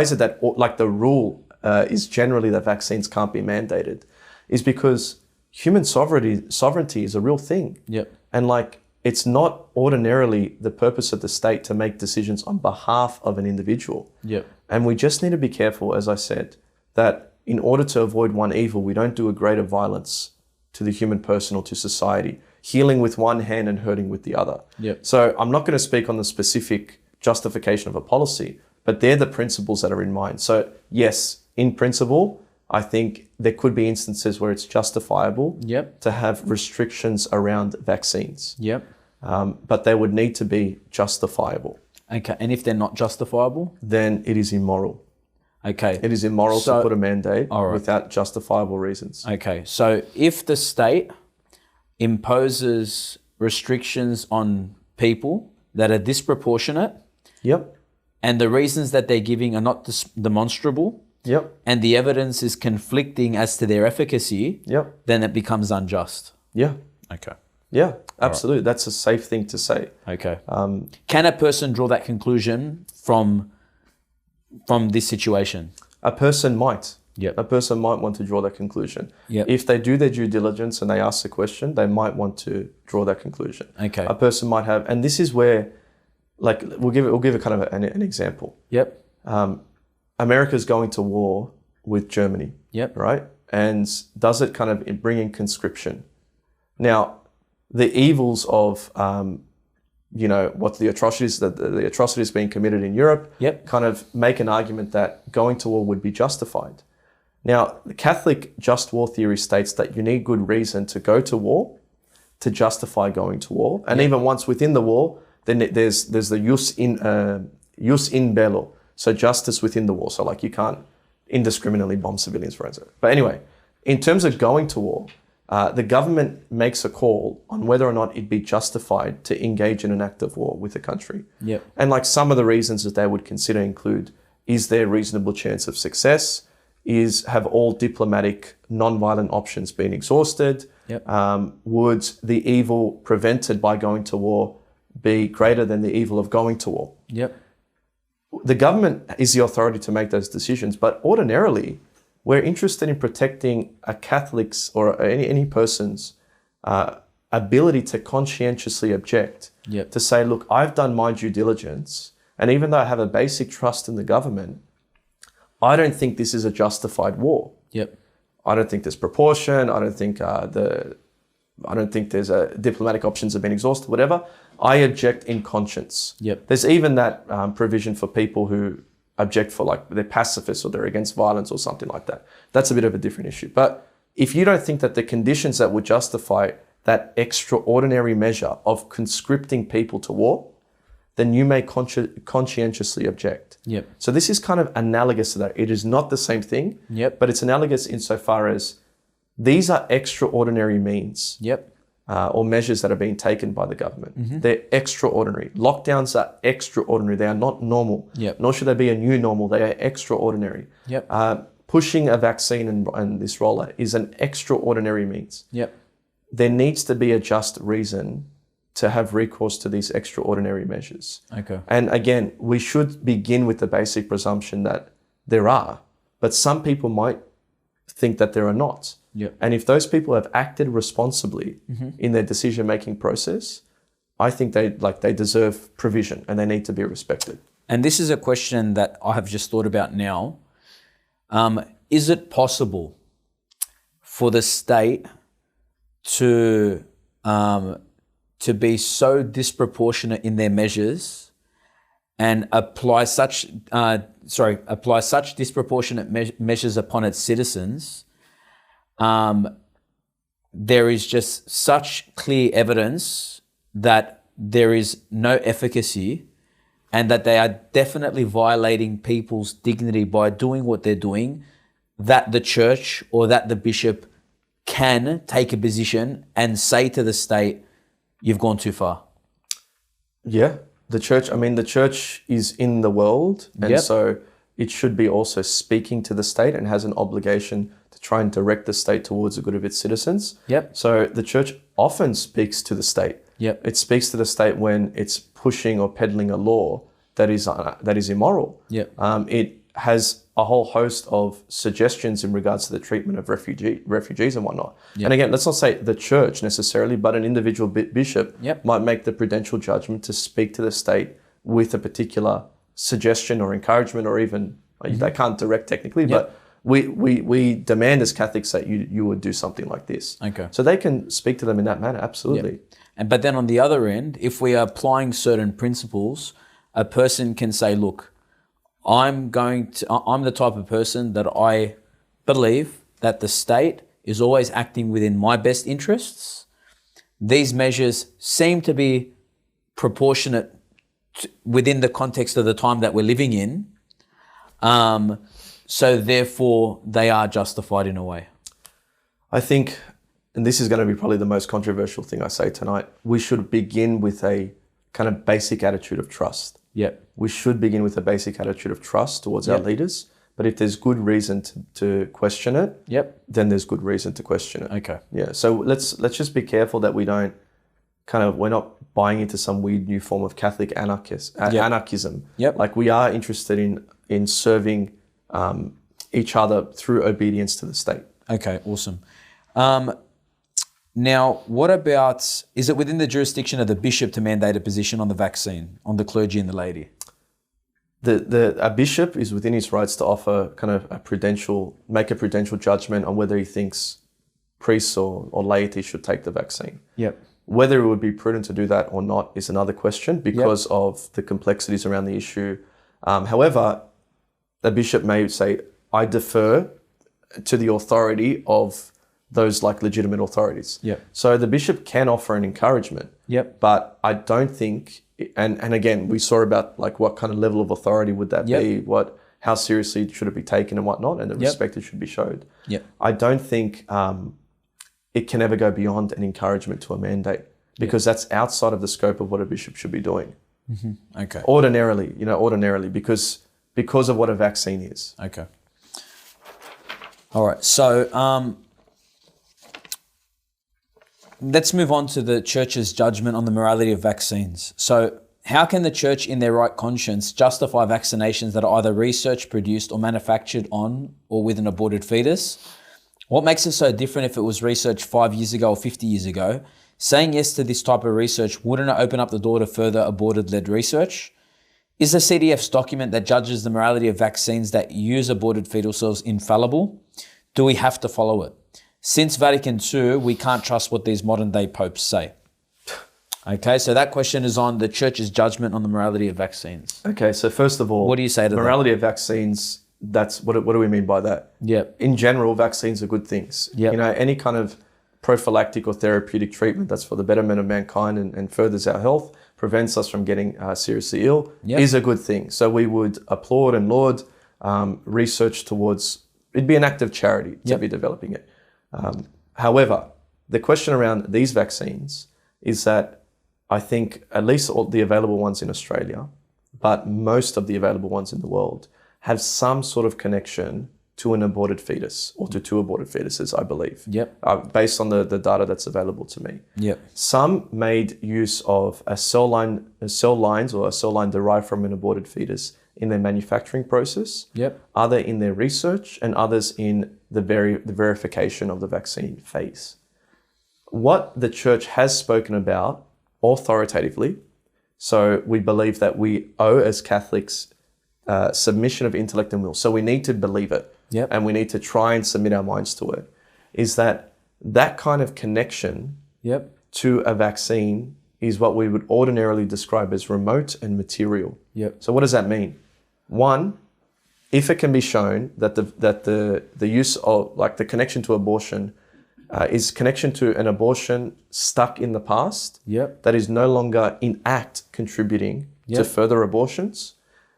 is it that, like, the rule is generally that vaccines can't be mandated is because human sovereignty is a real thing. Yep. And like, it's not ordinarily the purpose of the state to make decisions on behalf of an individual. Yep. And we just need to be careful, as I said, that in order to avoid one evil, we don't do a greater violence to the human person or to society, healing with one hand and hurting with the other. Yep. So I'm not going to speak on the specific justification of a policy, but they're the principles that are in mind. So yes, in principle, I think there could be instances where it's justifiable to have restrictions around vaccines. Yep. But they would need to be justifiable. Okay. And if they're not justifiable? Then it is immoral. Okay. It is immoral to put a mandate without justifiable reasons. Okay. So if the state imposes restrictions on people that are disproportionate, and the reasons that they're giving are not demonstrable, and the evidence is conflicting as to their efficacy, then it becomes unjust. Okay. Yeah, absolutely. Right. That's a safe thing to say. Okay. Can a person draw that conclusion from this situation? A person might. Yep. A person might want to draw that conclusion. Yep. If they do their due diligence and they ask the question, they might want to draw that conclusion. Okay. A person might have, and this is where, like, we'll give a kind of an example. Yep. America's going to war with Germany. Yep. Right? And does it kind of bring in conscription? Now, the evils of, what the atrocities being committed in Europe, kind of make an argument that going to war would be justified. Now, the Catholic just war theory states that you need good reason to go to war to justify going to war. And even once within the war, then there's the jus in bello, so justice within the war. So like you can't indiscriminately bomb civilians, for example. But anyway, in terms of going to war, the government makes a call on whether or not it'd be justified to engage in an act of war with a country. And like some of the reasons that they would consider include, is there a reasonable chance of success? Have all diplomatic non-violent options been exhausted? Would the evil prevented by going to war be greater than the evil of going to war? The government is the authority to make those decisions, but ordinarily, we're interested in protecting a Catholic's or any person's ability to conscientiously object, to say, look, I've done my due diligence, and even though I have a basic trust in the government, I don't think this is a justified war. I don't think there's proportion. I don't think there's diplomatic options have been exhausted. Whatever. I object in conscience. There's even that provision for people who object for like they're pacifists or they're against violence or something like that. That's a bit of a different issue. But if you don't think that the conditions that would justify that extraordinary measure of conscripting people to war, then you may conscientiously object. So this is kind of analogous to that. It is not the same thing, but it's analogous insofar as these are extraordinary means or measures that are being taken by the government. They're extraordinary. Lockdowns are extraordinary. They are not normal, nor should they be a new normal. They are extraordinary. Pushing a vaccine and this rollout is an extraordinary means. There needs to be a just reason to have recourse to these extraordinary measures. And again, we should begin with the basic presumption that there are, but some people might think that there are not. And if those people have acted responsibly in their decision-making process, I think they deserve provision and they need to be respected. And this is a question that I have just thought about now. Is it possible for the state to be so disproportionate in their measures and apply such disproportionate measures upon its citizens? There is just such clear evidence that there is no efficacy and that they are definitely violating people's dignity by doing what they're doing, that the church or that the bishop can take a position and say to the state, you've gone too far. The church is in the world, and so it should be also speaking to the state and has an obligation to try and direct the state towards the good of its citizens. So the church often speaks to the state. It speaks to the state when it's pushing or peddling a law that is immoral. It has a whole host of suggestions in regards to the treatment of refugees and whatnot. And again, let's not say the church necessarily, but an individual bishop might make the prudential judgment to speak to the state with a particular suggestion or encouragement, or even they can't direct technically, but we demand as Catholics that you would do something like this. So they can speak to them in that manner, absolutely. But then on the other end, if we are applying certain principles, a person can say, look, I'm the type of person that I believe that the state is always acting within my best interests. These measures seem to be proportionate within the context of the time that we're living in. So therefore, they are justified in a way. I think, and this is going to be probably the most controversial thing I say tonight, we should begin with a kind of basic attitude of trust. We should begin with a basic attitude of trust towards our leaders. But if there's good reason to question it, then there's good reason to question it. So let's just be careful that we don't we're not buying into some weird new form of Catholic anarchism. Like we are interested in serving each other through obedience to the state. Awesome. Now, what about, is it within the jurisdiction of the bishop to mandate a position on the vaccine, on the clergy and the laity? A bishop is within his rights to offer make a prudential judgment on whether he thinks priests or laity should take the vaccine. Whether it would be prudent to do that or not is another question because of the complexities around the issue. However, a bishop may say, I defer to the authority of those like legitimate authorities. Yep. So the bishop can offer an encouragement. Yep. But I don't think, and again, we saw about like what kind of level of authority would that be, how seriously should it be taken and whatnot, and the respect it should be showed. Yep. I don't think it can ever go beyond an encouragement to a mandate because that's outside of the scope of what a bishop should be doing. Mm-hmm. Okay. Ordinarily, because of what a vaccine is. Okay. All right. So let's move on to the church's judgment on the morality of vaccines. So how can the church in their right conscience justify vaccinations that are either research produced or manufactured on or with an aborted fetus? What makes it so different if it was researched 5 years ago or 50 years ago? Saying yes to this type of research, wouldn't it open up the door to further aborted-led research? Is the CDF's document that judges the morality of vaccines that use aborted fetal cells infallible? Do we have to follow it? Since Vatican II, we can't trust what these modern-day popes say. Okay, so that question is on the church's judgment on the morality of vaccines. Okay, so first of all, what do you say to morality of vaccines? That's what do we mean by that? Yep. In general, vaccines are good things. Yep. Any kind of prophylactic or therapeutic treatment that's for the betterment of mankind and furthers our health, prevents us from getting seriously ill, is a good thing. So we would applaud and laud research towards, it'd be an act of charity to be developing it. However, the question around these vaccines is that I think at least all the available ones in Australia, but most of the available ones in the world, have some sort of connection to an aborted fetus or to two aborted fetuses, I believe. Yep. Based on the data that's available to me. Yep. Some made use of cell lines or a cell line derived from an aborted fetus in their manufacturing process. Yep. Other in their research, and others in the verification of the vaccine phase. What the church has spoken about authoritatively, so we believe that we owe as Catholics submission of intellect and will. So we need to believe it, and we need to try and submit our minds to it, is that kind of connection to a vaccine is what we would ordinarily describe as remote and material. So what does that mean? One, if it can be shown that the use of, like, the connection to abortion is connection to an abortion stuck in the past that is no longer in act contributing to further abortions,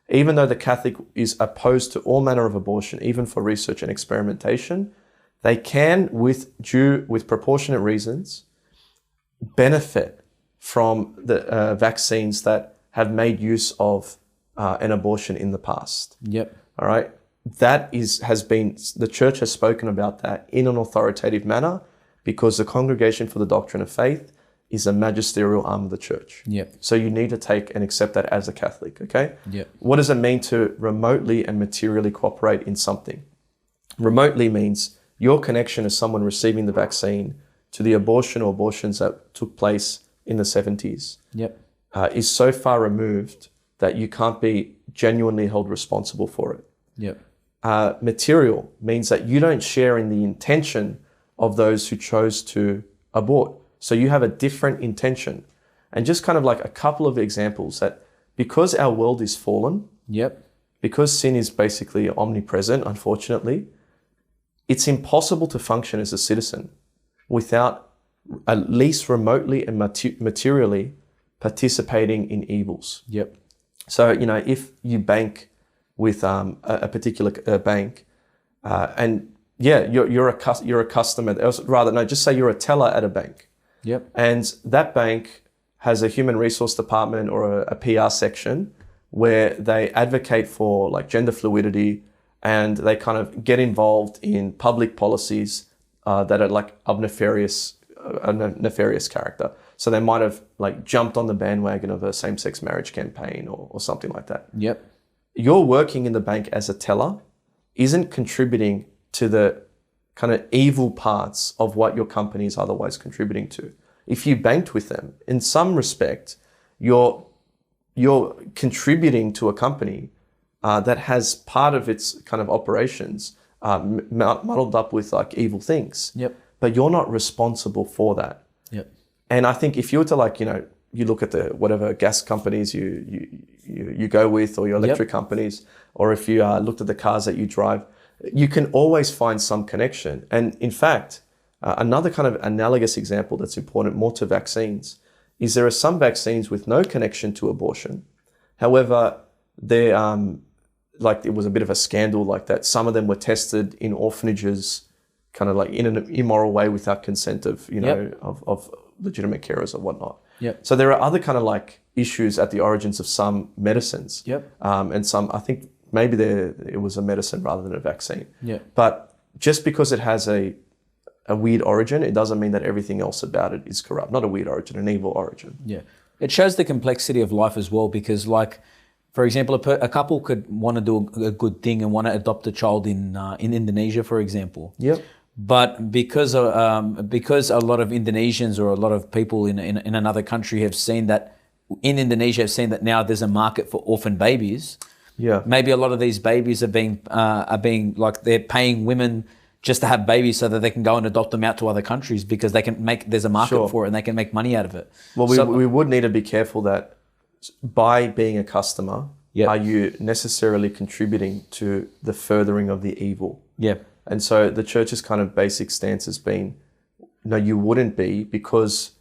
even though the Catholic is opposed to all manner of abortion, even for research and experimentation, they can, with proportionate reasons, benefit from the vaccines that have made use of an abortion in the past. All right. The church has spoken about that in an authoritative manner because the Congregation for the Doctrine of Faith is a magisterial arm of the church. So you need to take and accept that as a Catholic, okay? What does it mean to remotely and materially cooperate in something? Remotely means your connection as someone receiving the vaccine to the abortion or abortions that took place in the 70s is so far removed that you can't be genuinely held responsible for it. Material means that you don't share in the intention of those who chose to abort. So you have a different intention. And just kind of like a couple of examples that because our world is fallen, because sin is basically omnipresent, unfortunately, it's impossible to function as a citizen without at least remotely and materially participating in evils. So, if you bank with a particular bank, and you're a customer, just say you're a teller at a bank. And that bank has a human resource department or a PR section where they advocate for like gender fluidity, and they kind of get involved in public policies that are like of nefarious character. So they might have like jumped on the bandwagon of a same-sex marriage campaign or something like that. You're working in the bank as a teller isn't contributing to the kind of evil parts of what your company is otherwise contributing to. If you banked with them, in some respect, you're contributing to a company that has part of its kind of operations muddled up with like evil things. But you're not responsible for that. And I think if you were to like, you look at the whatever gas companies you go with, or your electric companies, or if you looked at the cars that you drive, you can always find some connection. And in fact, another kind of analogous example that's important more to vaccines is there are some vaccines with no connection to abortion. However, they like it was a bit of a scandal like that. Some of them were tested in orphanages, kind of like in an immoral way without consent of of legitimate carers or whatnot. Yep. So there are other kind of like issues at the origins of some medicines. Yep. And some, I think maybe it was a medicine rather than a vaccine. Yeah. But just because it has a weird origin, it doesn't mean that everything else about it is corrupt. Not a weird origin, an evil origin. Yeah. It shows the complexity of life as well, because like, for example, a couple could want to do a good thing and want to adopt a child in Indonesia, for example. Yep. But because a lot of Indonesians or a lot of people in another country have seen that, in Indonesia have seen that now there's a market for orphan babies. Yeah. Maybe a lot of these babies are being like, they're paying women just to have babies so that they can go and adopt them out to other countries, because there's a market for it and they can make money out of it. Well, we would need to be careful that by being a customer, are you necessarily contributing to the furthering of the evil? Yeah. And so the church's kind of basic stance has been, no, you wouldn't be, because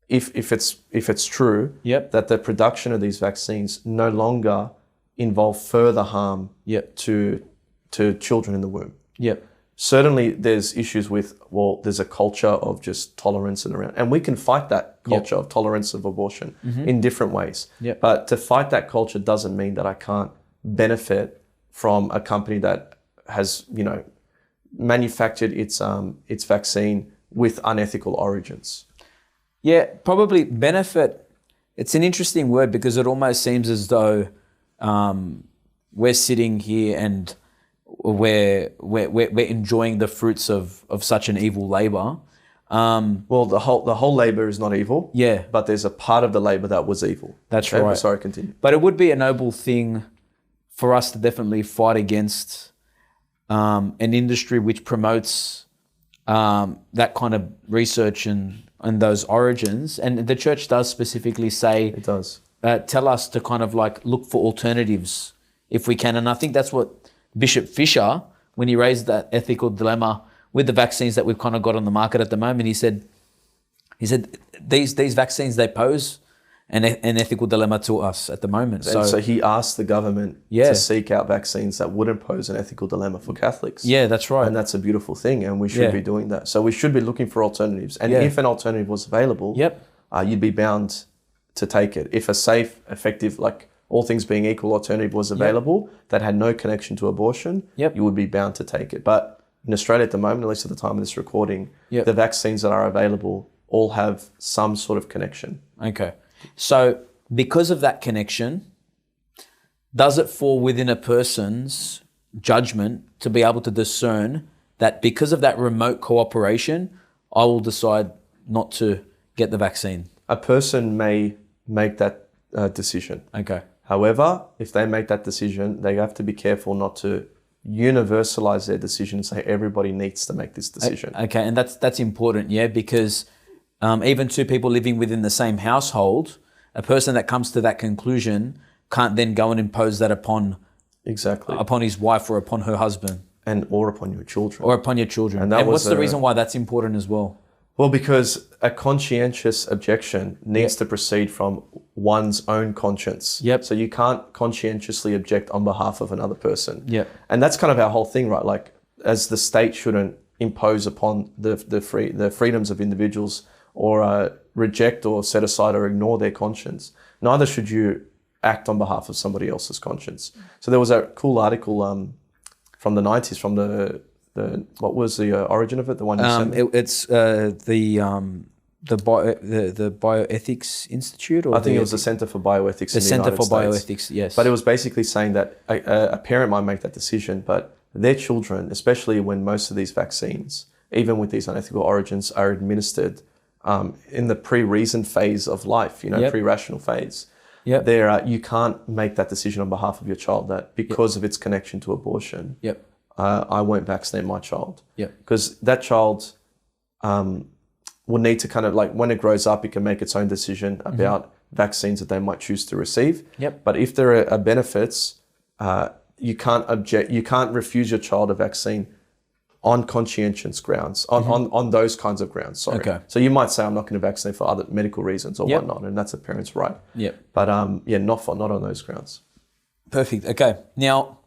if it's true that the production of these vaccines no longer involve further harm to children in the womb. Yep. Certainly there's issues with, there's a culture of just tolerance and we can fight that culture of tolerance of abortion in different ways. Yep. But to fight that culture doesn't mean that I can't benefit from a company that has, manufactured its vaccine with unethical origins. Yeah, probably benefit. It's an interesting word, because it almost seems as though we're sitting here and we're enjoying the fruits of such an evil labor. Well, the whole labor is not evil. Yeah. But there's a part of the labor that was evil. That's right. Sorry, continue. But it would be a noble thing for us to definitely fight against an industry which promotes that kind of research and those origins. And the church does specifically say, it does tell us to kind of like look for alternatives if we can. And I think that's what Bishop Fisher, when he raised that ethical dilemma with the vaccines that we've kind of got on the market at the moment, he said these vaccines, they pose an ethical dilemma to us at the moment. So he asked the government to seek out vaccines that wouldn't pose an ethical dilemma for Catholics. Yeah, that's right. And that's a beautiful thing, and we should be doing that. So we should be looking for alternatives. And if an alternative was available, you'd be bound to take it. If a safe, effective, like all things being equal, alternative was available that had no connection to abortion, you would be bound to take it. But in Australia at the moment, at least at the time of this recording, the vaccines that are available all have some sort of connection. Okay. So because of that connection, does it fall within a person's judgment to be able to discern that because of that remote cooperation, I will decide not to get the vaccine? A person may make that decision. Okay. However, if they make that decision, they have to be careful not to universalize their decision and say everybody needs to make this decision. Okay, and that's important, because even two people living within the same household, a person that comes to that conclusion can't then go and impose that upon his wife or upon her husband. Or upon your children. Or upon your children. And what's the reason why that's important as well? Well, because a conscientious objection needs to proceed from one's own conscience. Yep. So you can't conscientiously object on behalf of another person. Yep. And that's kind of our whole thing, right? Like, as the state shouldn't impose upon the freedoms of individuals or reject or set aside or ignore their conscience, neither should you act on behalf of somebody else's conscience. So there was a cool article from the 90s from the what was the origin of it? The one you sent me? It's the Bioethics Institute, or I think it was the Center for Bioethics. The Center for Bioethics, Bioethics, yes. But it was basically saying that a parent might make that decision, but their children, especially when most of these vaccines, even with these unethical origins, are administered in the pre-reason phase of life, pre-rational phase. Yep. You can't make that decision on behalf of your child that because of its connection to abortion, I won't vaccinate my child. Yep. Because that child, will need to kind of like, when it grows up, it can make its own decision about vaccines that they might choose to receive. Yep. But if there are benefits, you can't refuse your child a vaccine on conscientious grounds, on those kinds of grounds. Sorry. Okay. So you might say, I'm not going to vaccinate for other medical reasons or Yep. whatnot, and that's a parent's right. Yep. But not on those grounds. Perfect. Okay. Now,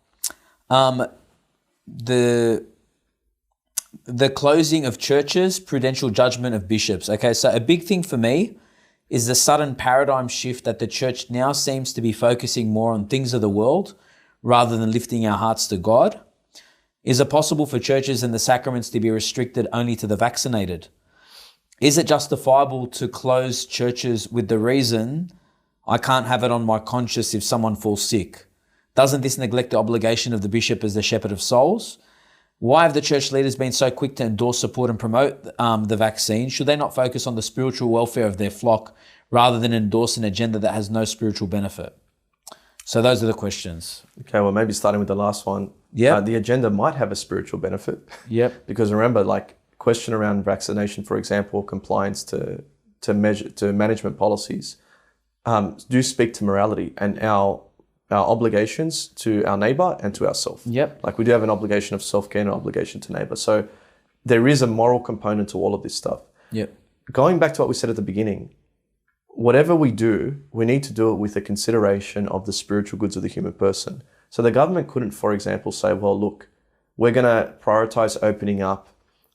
the closing of churches, prudential judgment of bishops. Okay, so a big thing for me is the sudden paradigm shift that the church now seems to be focusing more on things of the world rather than lifting our hearts to God. Is it possible for churches and the sacraments to be restricted only to the vaccinated? Is it justifiable to close churches with the reason I can't have it on my conscience if someone falls sick? Doesn't this neglect the obligation of the bishop as the shepherd of souls? Why have the church leaders been so quick to endorse, support and promote the vaccine? Should they not focus on the spiritual welfare of their flock rather than endorse an agenda that has no spiritual benefit? So those are the questions. Okay, well, maybe starting with the last one. Yeah. The agenda might have a spiritual benefit. Yep. Because remember, like, question around vaccination, for example, compliance to management policies, do speak to morality and our obligations to our neighbor and to ourselves. Yep. Like, we do have an obligation of self-care and an obligation to neighbor. So there is a moral component to all of this stuff. Yep. Going back to what we said at the beginning, whatever we do, we need to do it with a consideration of the spiritual goods of the human person. So the government couldn't, for example, say, well, look, we're going to prioritize opening up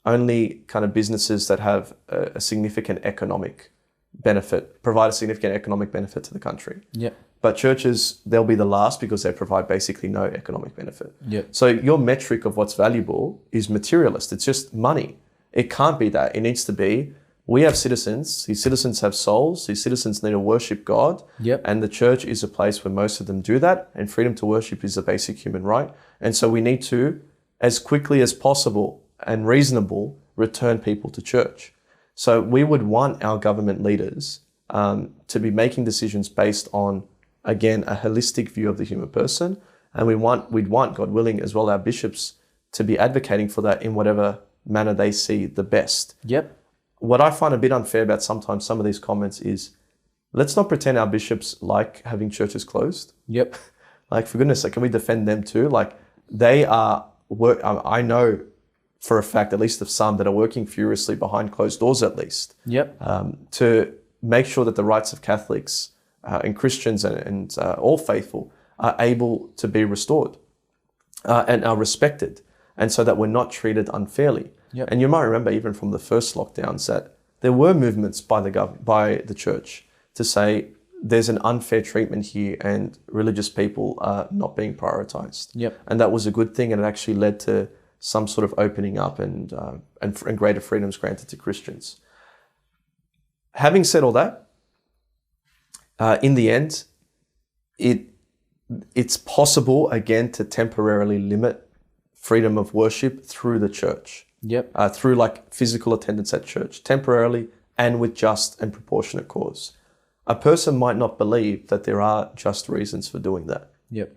only kind of businesses that have a significant economic benefit, provide a significant economic benefit to the country. Yep. But churches, they'll be the last because they provide basically no economic benefit. Yep. So your metric of what's valuable is materialist. It's just money. It can't be that. It needs to be, we have citizens. These citizens have souls. These citizens need to worship God. Yep. And the church is a place where most of them do that. And freedom to worship is a basic human right. And so we need to, as quickly as possible and reasonable, return people to church. So we would want our government leaders to be making decisions based on, again, a holistic view of the human person. And we'd want, God willing, as well, our bishops to be advocating for that in whatever manner they see the best. Yep. What I find a bit unfair about sometimes some of these comments is, let's not pretend our bishops like having churches closed. Yep. Like, for goodness sake, can we defend them too? Like, they are I know for a fact, at least of some, that are working furiously behind closed doors, at least. Yep. To make sure that the rights of Catholics and Christians and all faithful are able to be restored and are respected, and so that we're not treated unfairly. Yep. And you might remember even from the first lockdowns that there were movements by the church to say there's an unfair treatment here and religious people are not being prioritized. Yep. And that was a good thing, and it actually led to some sort of opening up and greater freedoms granted to Christians. Having said all that, in the end, it's possible, again, to temporarily limit freedom of worship through the church. Yep. Through like physical attendance at church, temporarily and with just and proportionate cause. A person might not believe that there are just reasons for doing that. Yep.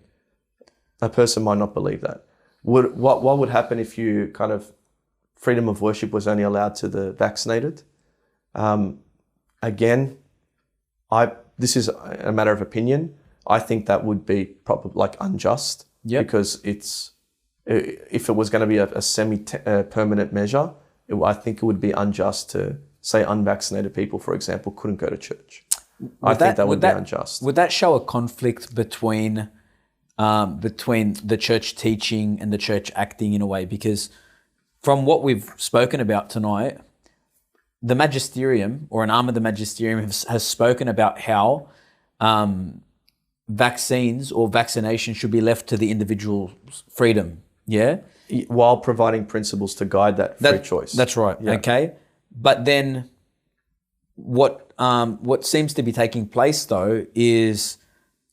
A person might not believe that. What would happen if you kind of freedom of worship was only allowed to the vaccinated? Again, this is a matter of opinion. I think that would be probably like unjust. Yep. Because if it was going to be a semi-permanent measure, I think it would be unjust to say unvaccinated people, for example, couldn't go to church. I think that would be unjust. Would that show a conflict between the church teaching and the church acting in a way? Because from what we've spoken about tonight, the magisterium, or an arm of the magisterium, has spoken about how vaccines or vaccination should be left to the individual's freedom. Yeah? While providing principles to guide that free choice. That's right. Yeah. Okay. But then what seems to be taking place though is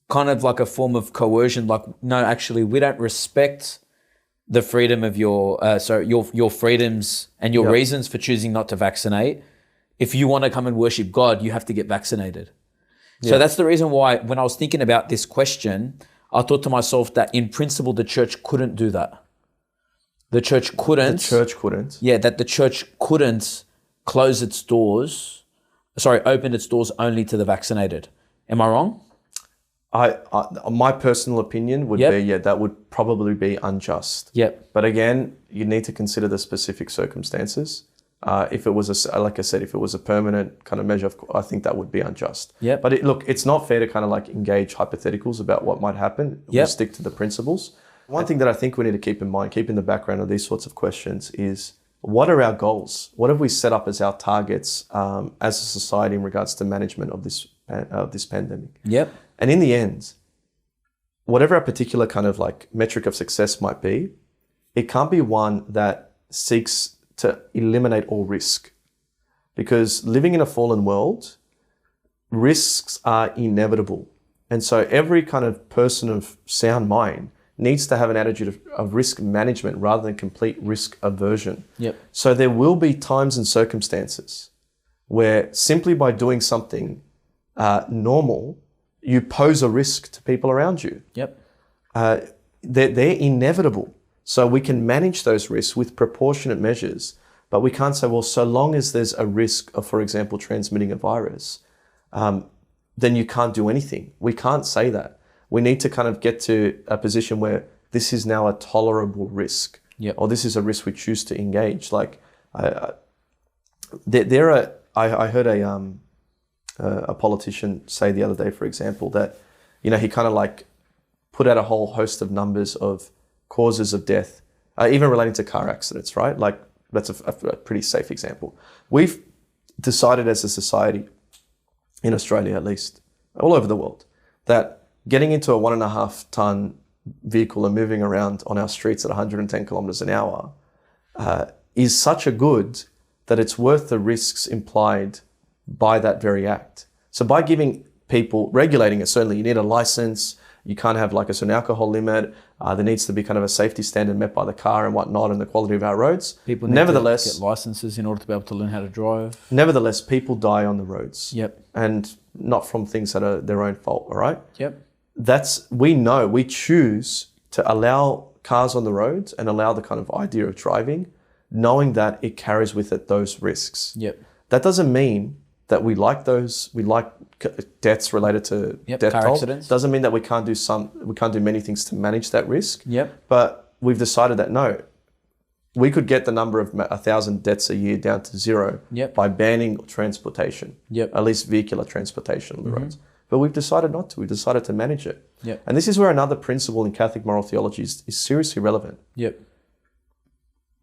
kind of like a form of coercion. Like, no, actually, we don't respect the freedom of your freedoms and your reasons for choosing not to vaccinate. If you want to come and worship God, you have to get vaccinated. So that's the reason why when I was thinking about this question, I thought to myself that in principle, the church couldn't do that. The church couldn't. The church couldn't. Yeah, that the church couldn't opened its doors only to the vaccinated. Am I wrong? My personal opinion would be, that would probably be unjust. Yep. But again, you need to consider the specific circumstances. If it was like I said, if it was a permanent kind of measure, I think that would be unjust. Yep. But it's not fair to kind of like engage hypotheticals about what might happen. Yep. We stick to the principles. One thing that I think we need to keep in mind, keep in the background of these sorts of questions is, what are our goals? What have we set up as our targets as a society in regards to management of this pandemic? Yep. And in the end, whatever our particular kind of like metric of success might be, it can't be one that seeks to eliminate all risk. Because living in a fallen world, risks are inevitable. And so every kind of person of sound mind needs to have an attitude of risk management rather than complete risk aversion. Yep. So there will be times and circumstances where simply by doing something normal, you pose a risk to people around you. Yep. They're inevitable. So we can manage those risks with proportionate measures, but we can't say, well, so long as there's a risk of, for example, transmitting a virus, then you can't do anything. We can't say that. We need to kind of get to a position where this is now a tolerable risk, or this is a risk we choose to engage. Like, I heard a politician say the other day, for example, that, he kind of like put out a whole host of numbers of causes of death, even relating to car accidents, right? Like, that's a pretty safe example. We've decided as a society, in Australia at least, all over the world, that getting into a 1.5 ton vehicle and moving around on our streets at 110 kilometers an hour is such a good that it's worth the risks implied by that very act. So by giving people, regulating it, certainly you need a license, you can't have like a certain alcohol limit, there needs to be kind of a safety standard met by the car and whatnot, and the quality of our roads. People need to get licenses in order to be able to learn how to drive. Nevertheless, people die on the roads. Yep. And not from things that are their own fault, all right? Yep. We choose to allow cars on the roads and allow the kind of idea of driving, knowing that it carries with it those risks. Yep. That doesn't mean that we like deaths related to death car toll. accidents. Doesn't mean that we can't do many things to manage that risk. Yep. But we've decided that no, we could get the number of 1,000 deaths a year down to zero by banning transportation, at least vehicular transportation on the roads. But we've decided not to. We've decided to manage it. Yep. And this is where another principle in Catholic moral theology is seriously relevant. Yep.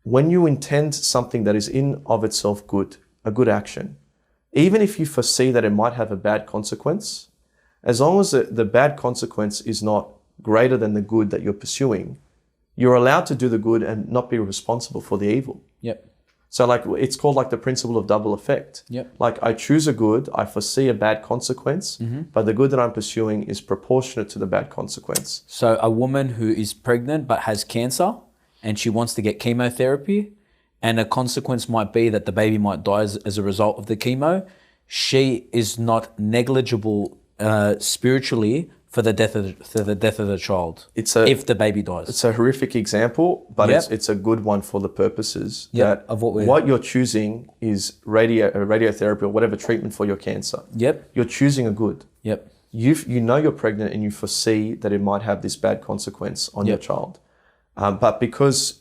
When you intend something that is in of itself good, a good action, even if you foresee that it might have a bad consequence, as long as the bad consequence is not greater than the good that you're pursuing, you're allowed to do the good and not be responsible for the evil. Yep. So like, it's called like the principle of double effect. Yep. Like, I choose a good, I foresee a bad consequence, but the good that I'm pursuing is proportionate to the bad consequence. So a woman who is pregnant but has cancer and she wants to get chemotherapy, and a consequence might be that the baby might die as a result of the chemo, she is not negligible spiritually for the death of the child if the baby dies. It's a horrific example, but it's a good one for the purposes that of what you're choosing is radiotherapy or whatever treatment for your cancer. Yep. You're choosing a good. Yep. You know you're pregnant and you foresee that it might have this bad consequence on your child. But because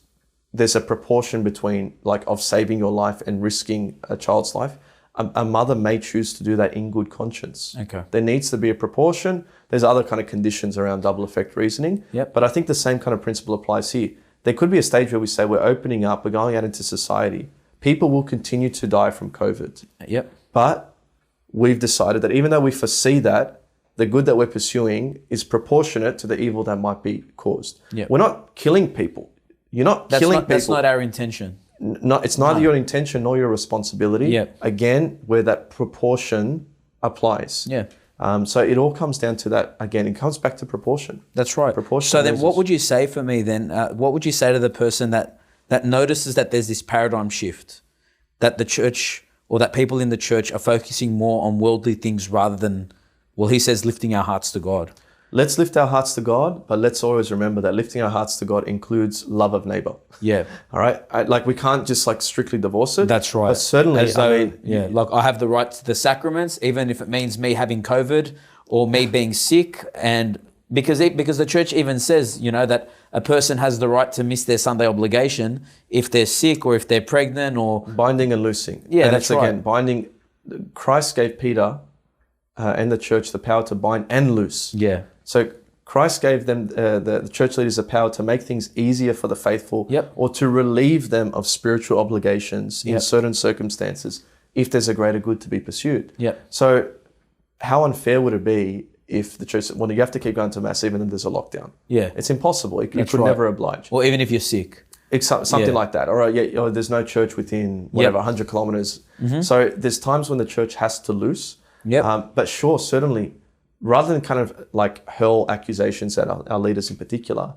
there's a proportion between of saving your life and risking a child's life, a mother may choose to do that in good conscience. Okay. There needs to be a proportion. There's other kind of conditions around double effect reasoning. Yep. But I think the same kind of principle applies here. There could be a stage where we say we're opening up, we're going out into society. People will continue to die from COVID. Yep. But we've decided that even though we foresee that, the good that we're pursuing is proportionate to the evil that might be caused. Yep. We're not killing people. You're not killing people. That's not our intention. It's neither your intention nor your responsibility. Yep. Again, where that proportion applies. Yeah. So it all comes down to that. Again, it comes back to proportion. That's right. Proportion. So then what would you say for me then? What would you say to the person that notices that there's this paradigm shift, that the church or that people in the church are focusing more on worldly things rather than, well, he says, lifting our hearts to God? let's lift our hearts to God, but let's always remember that lifting our hearts to God includes love of neighbor. Yeah. All right. Like we can't just like strictly divorce it. That's right. But certainly, As though, like I have the right to the sacraments, even if it means me having COVID or me being sick, and because the church even says, that a person has the right to miss their Sunday obligation if they're sick or if they're pregnant or binding and loosing. Yeah, and that's right. Again, binding. Christ gave Peter and the church the power to bind and loose. Yeah. So Christ gave them the church leaders the power to make things easier for the faithful, or to relieve them of spiritual obligations in certain circumstances if there's a greater good to be pursued. Yep. So how unfair would it be if the church said, well, you have to keep going to mass even if there's a lockdown? Yeah. It's impossible. You could never oblige. Or even if you're sick. Something like that. Or there's no church within 100 kilometers. Mm-hmm. So there's times when the church has to loose. But sure, certainly, rather than kind of like hurl accusations at our leaders in particular,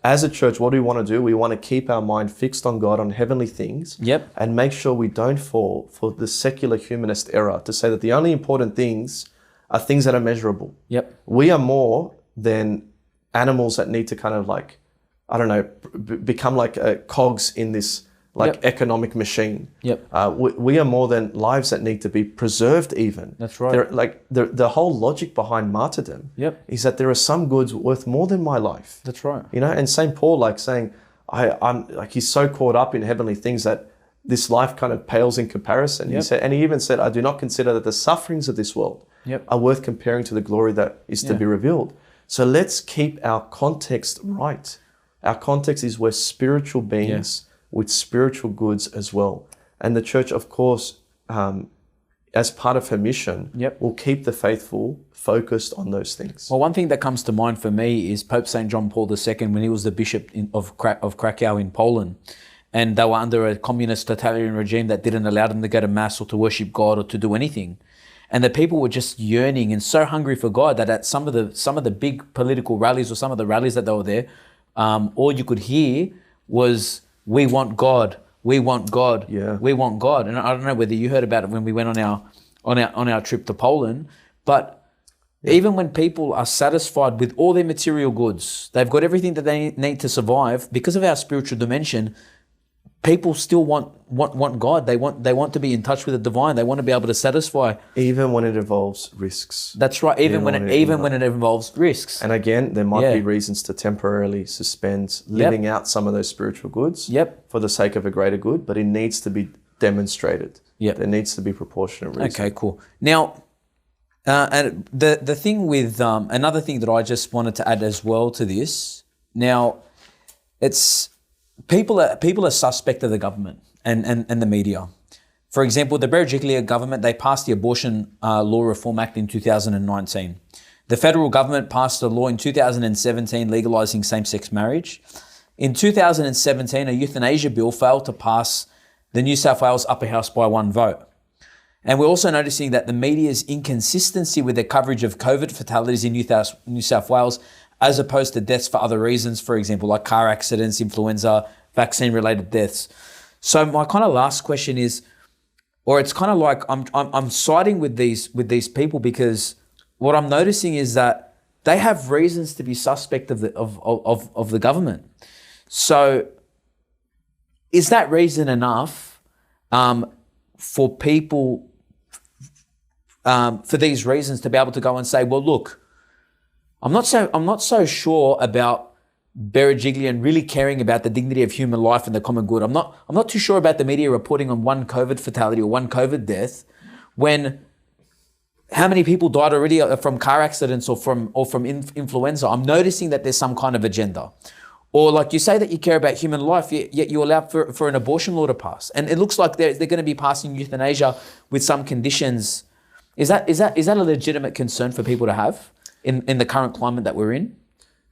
as a church, what do we want to do? We want to keep our mind fixed on God, on heavenly things, and make sure we don't fall for the secular humanist error to say that the only important things are things that are measurable. We are more than animals that need to kind of like, I don't know, become like cogs in this economic machine. We are more than lives that need to be preserved even. That's right. Like the whole logic behind martyrdom is that there are some goods worth more than my life. That's right. And St. Paul like saying, I'm like, he's so caught up in heavenly things that this life kind of pales in comparison. He said, and he even said, I do not consider that the sufferings of this world are worth comparing to the glory that is to be revealed. So let's keep our context right. Our context is we're spiritual beings with spiritual goods as well. And the church, of course, as part of her mission, will keep the faithful focused on those things. Well, one thing that comes to mind for me is Pope St. John Paul II when he was the bishop of Krakow in Poland. And they were under a communist totalitarian regime that didn't allow them to go to mass or to worship God or to do anything. And the people were just yearning and so hungry for God that at some of the big political rallies or some of the rallies that they were there, all you could hear was, "We want God, we want God, we want God." And I don't know whether you heard about it when we went on our trip to Poland, but even when people are satisfied with all their material goods, they've got everything that they need to survive because of our spiritual dimension. People still want God. They want to be in touch with the divine. They want to be able to satisfy, even when it involves risks. That's right. Even when it involves risks. And again, there might be reasons to temporarily suspend living out some of those spiritual goods for the sake of a greater good, but it needs to be demonstrated. There needs to be proportionate reason. Okay, cool. Now, and the thing with another thing that I just wanted to add as well to this. Now, it's. People are suspect of the government and the media. For example, the Berejiklian government, they passed the Abortion Law Reform Act in 2019. The federal government passed a law in 2017 legalising same-sex marriage. In 2017, a euthanasia bill failed to pass the New South Wales Upper House by one vote. And we're also noticing that the media's inconsistency with their coverage of COVID fatalities in New South Wales as opposed to deaths for other reasons, for example, like car accidents, influenza, vaccine-related deaths. So my kind of last question is, or it's kind of like I'm siding with these people because what I'm noticing is that they have reasons to be suspect of the government. So is that reason enough for people for these reasons to be able to go and say, well, look, I'm not so sure about Berejiklian really caring about the dignity of human life and the common good. I'm not too sure about the media reporting on one COVID fatality or one COVID death when how many people died already from car accidents or from influenza. I'm noticing that there's some kind of agenda. Or like you say that you care about human life, yet you allow for an abortion law to pass. And it looks like they're going to be passing euthanasia with some conditions. Is that a legitimate concern for people to have in the current climate that we're in?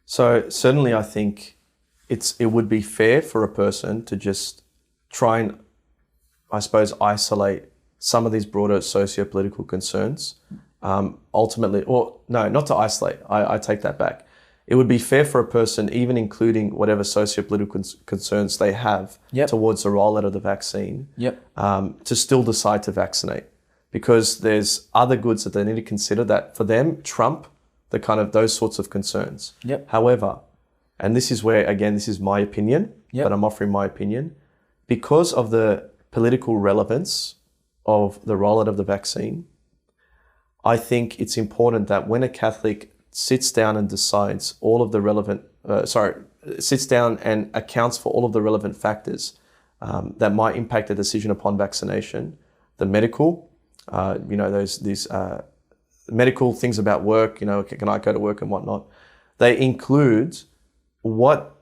So certainly I think it would be fair for a person to just try and, I suppose, isolate some of these broader socio-political concerns. Ultimately, or no, not to isolate, I take that back. It would be fair for a person, even including whatever socio-political concerns they have towards the rollout of the vaccine, to still decide to vaccinate. Because there's other goods that they need to consider that for them trump the kind of those sorts of concerns. Yep. However, and this is where, again, this is my opinion, Yep. but I'm offering my opinion, because of the political relevance of the rollout of the vaccine, I think it's important that when a Catholic sits down and decides all of the relevant, sits down and accounts for all of the relevant factors that might impact the decision upon vaccination, the medical, these medical things about work, can I go to work and whatnot, they include what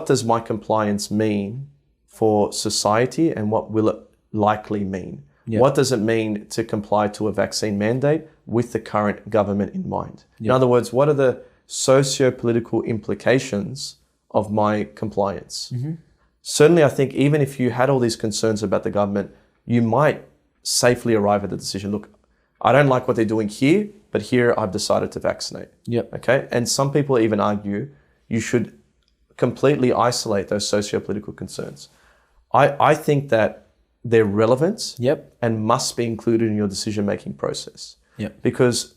does my compliance mean for society and what will it likely mean? Yep. What does it mean to comply to a vaccine mandate with the current government in mind? Yep. In other words, what are the socio-political implications of my compliance? Mm-hmm. Certainly, I think even if you had all these concerns about the government, you might safely arrive at the decision, look, I don't like what they're doing here, but here I've decided to vaccinate. Yep. Okay? And some people even argue you should completely isolate those socio-political concerns. I think that they're relevant Yep. and must be included in your decision-making process. Yep. Because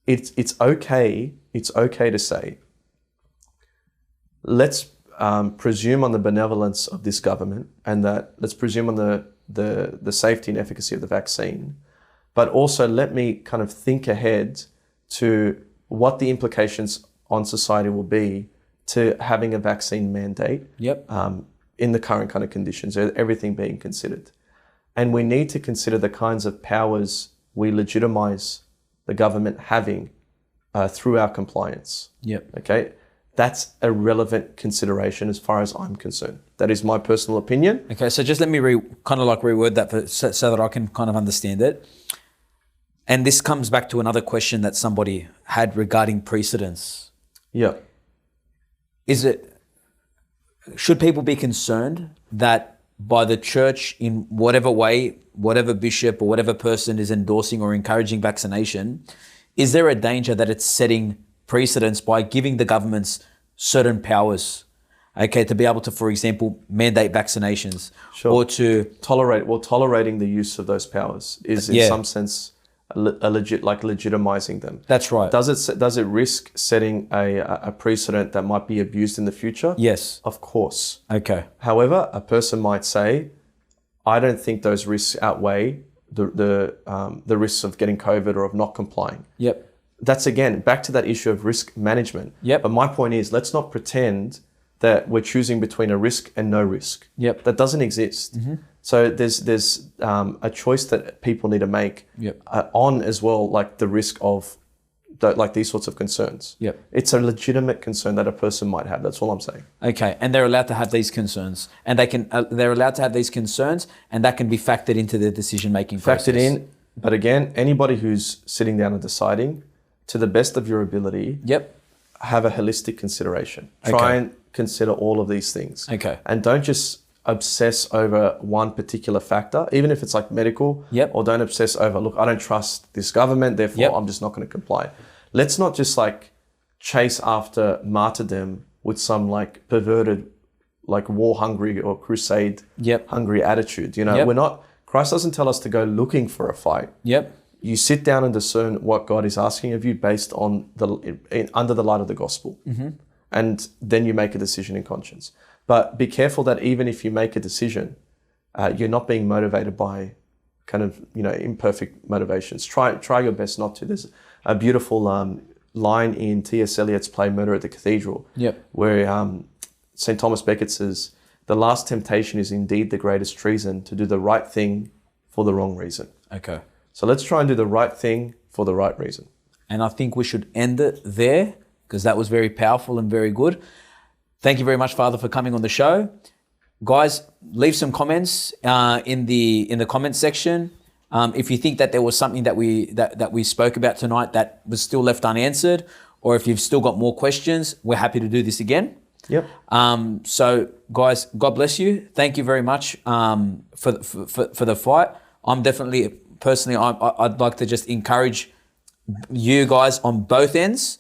it's okay to say, let's presume on the benevolence of this government, and that let's presume on the safety and efficacy of the vaccine, but also let me kind of think ahead to what the implications on society will be to having a vaccine mandate. Yep. In the current kind of conditions, everything being considered. And we need to consider the kinds of powers we legitimize the government having through our compliance. Yep. Okay? That's a relevant consideration as far as I'm concerned. That is my personal opinion. Okay, so just let me reword that so that I can kind of understand it. And this comes back to another question that somebody had regarding precedence. Yeah. Should people be concerned that by the church in whatever way, whatever bishop or whatever person is endorsing or encouraging vaccination, is there a danger that it's setting precedence by giving the governments certain powers, okay, to be able to, for example, mandate vaccinations? Sure. Or to tolerating the use of those powers is in some sense legitimizing them. That's right. Does it risk setting a precedent that might be abused in the future? Yes. Of course. Okay. However, a person might say, I don't think those risks outweigh the risks of getting COVID or of not complying. Yep. That's again back to that issue of risk management. Yep. But my point is, let's not pretend that we're choosing between a risk and no risk. Yep. That doesn't exist. Mm-hmm. So there's a choice that people need to make. Yep. On as well, like the risk of these sorts of concerns. Yep. It's a legitimate concern that a person might have. That's all I'm saying. Okay, and they're allowed to have these concerns, and they're allowed to have these concerns, and that can be factored into the decision-making process. Factored in, but again, anybody who's sitting down and deciding, to the best of your ability, Yep. have a holistic consideration. Okay. Try and consider all of these things. Okay. And don't just obsess over one particular factor, even if it's like medical. Yep. Or don't obsess over, look, I don't trust this government, therefore Yep. I'm just not going to comply. Let's not just like chase after martyrdom with some like perverted, like war hungry or crusade Yep. hungry attitude. Yep. Christ doesn't tell us to go looking for a fight. Yep. You sit down and discern what God is asking of you based on under the light of the gospel. Mm-hmm. And then you make a decision in conscience. But be careful that even if you make a decision, you're not being motivated by kind of, imperfect motivations. Try your best not to. There's a beautiful line in T.S. Eliot's play Murder at the Cathedral, Yep. where St. Thomas Becket says, the last temptation is indeed the greatest treason, to do the right thing for the wrong reason. Okay. So let's try and do the right thing for the right reason. And I think we should end it there, because that was very powerful and very good. Thank you very much, Father, for coming on the show. Guys, leave some comments in the comment section. If you think that there was something that we spoke about tonight that was still left unanswered, or if you've still got more questions, we're happy to do this again. Yep. So, guys, God bless you. Thank you very much for the fight. I'm definitely, personally, I'd like to just encourage you guys on both ends.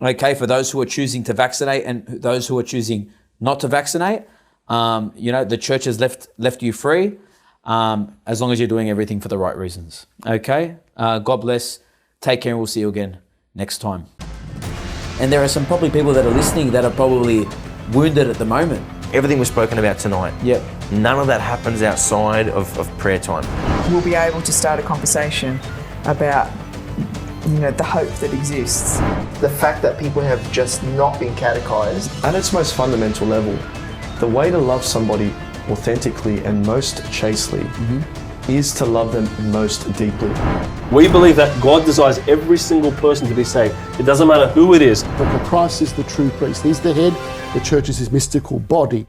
Okay, for those who are choosing to vaccinate and those who are choosing not to vaccinate, the church has left you free, as long as you're doing everything for the right reasons. Okay, God bless. Take care, and we'll see you again next time. And there are some probably people that are listening that are probably wounded at the moment. Everything we've spoken about tonight, Yep. none of that happens outside of prayer time. We'll be able to start a conversation about, the hope that exists. The fact that people have just not been catechized. At its most fundamental level, the way to love somebody authentically and most chastely is to love them most deeply. We believe that God desires every single person to be saved. It doesn't matter who it is. But Christ is the true priest. He's the head. The church is his mystical body.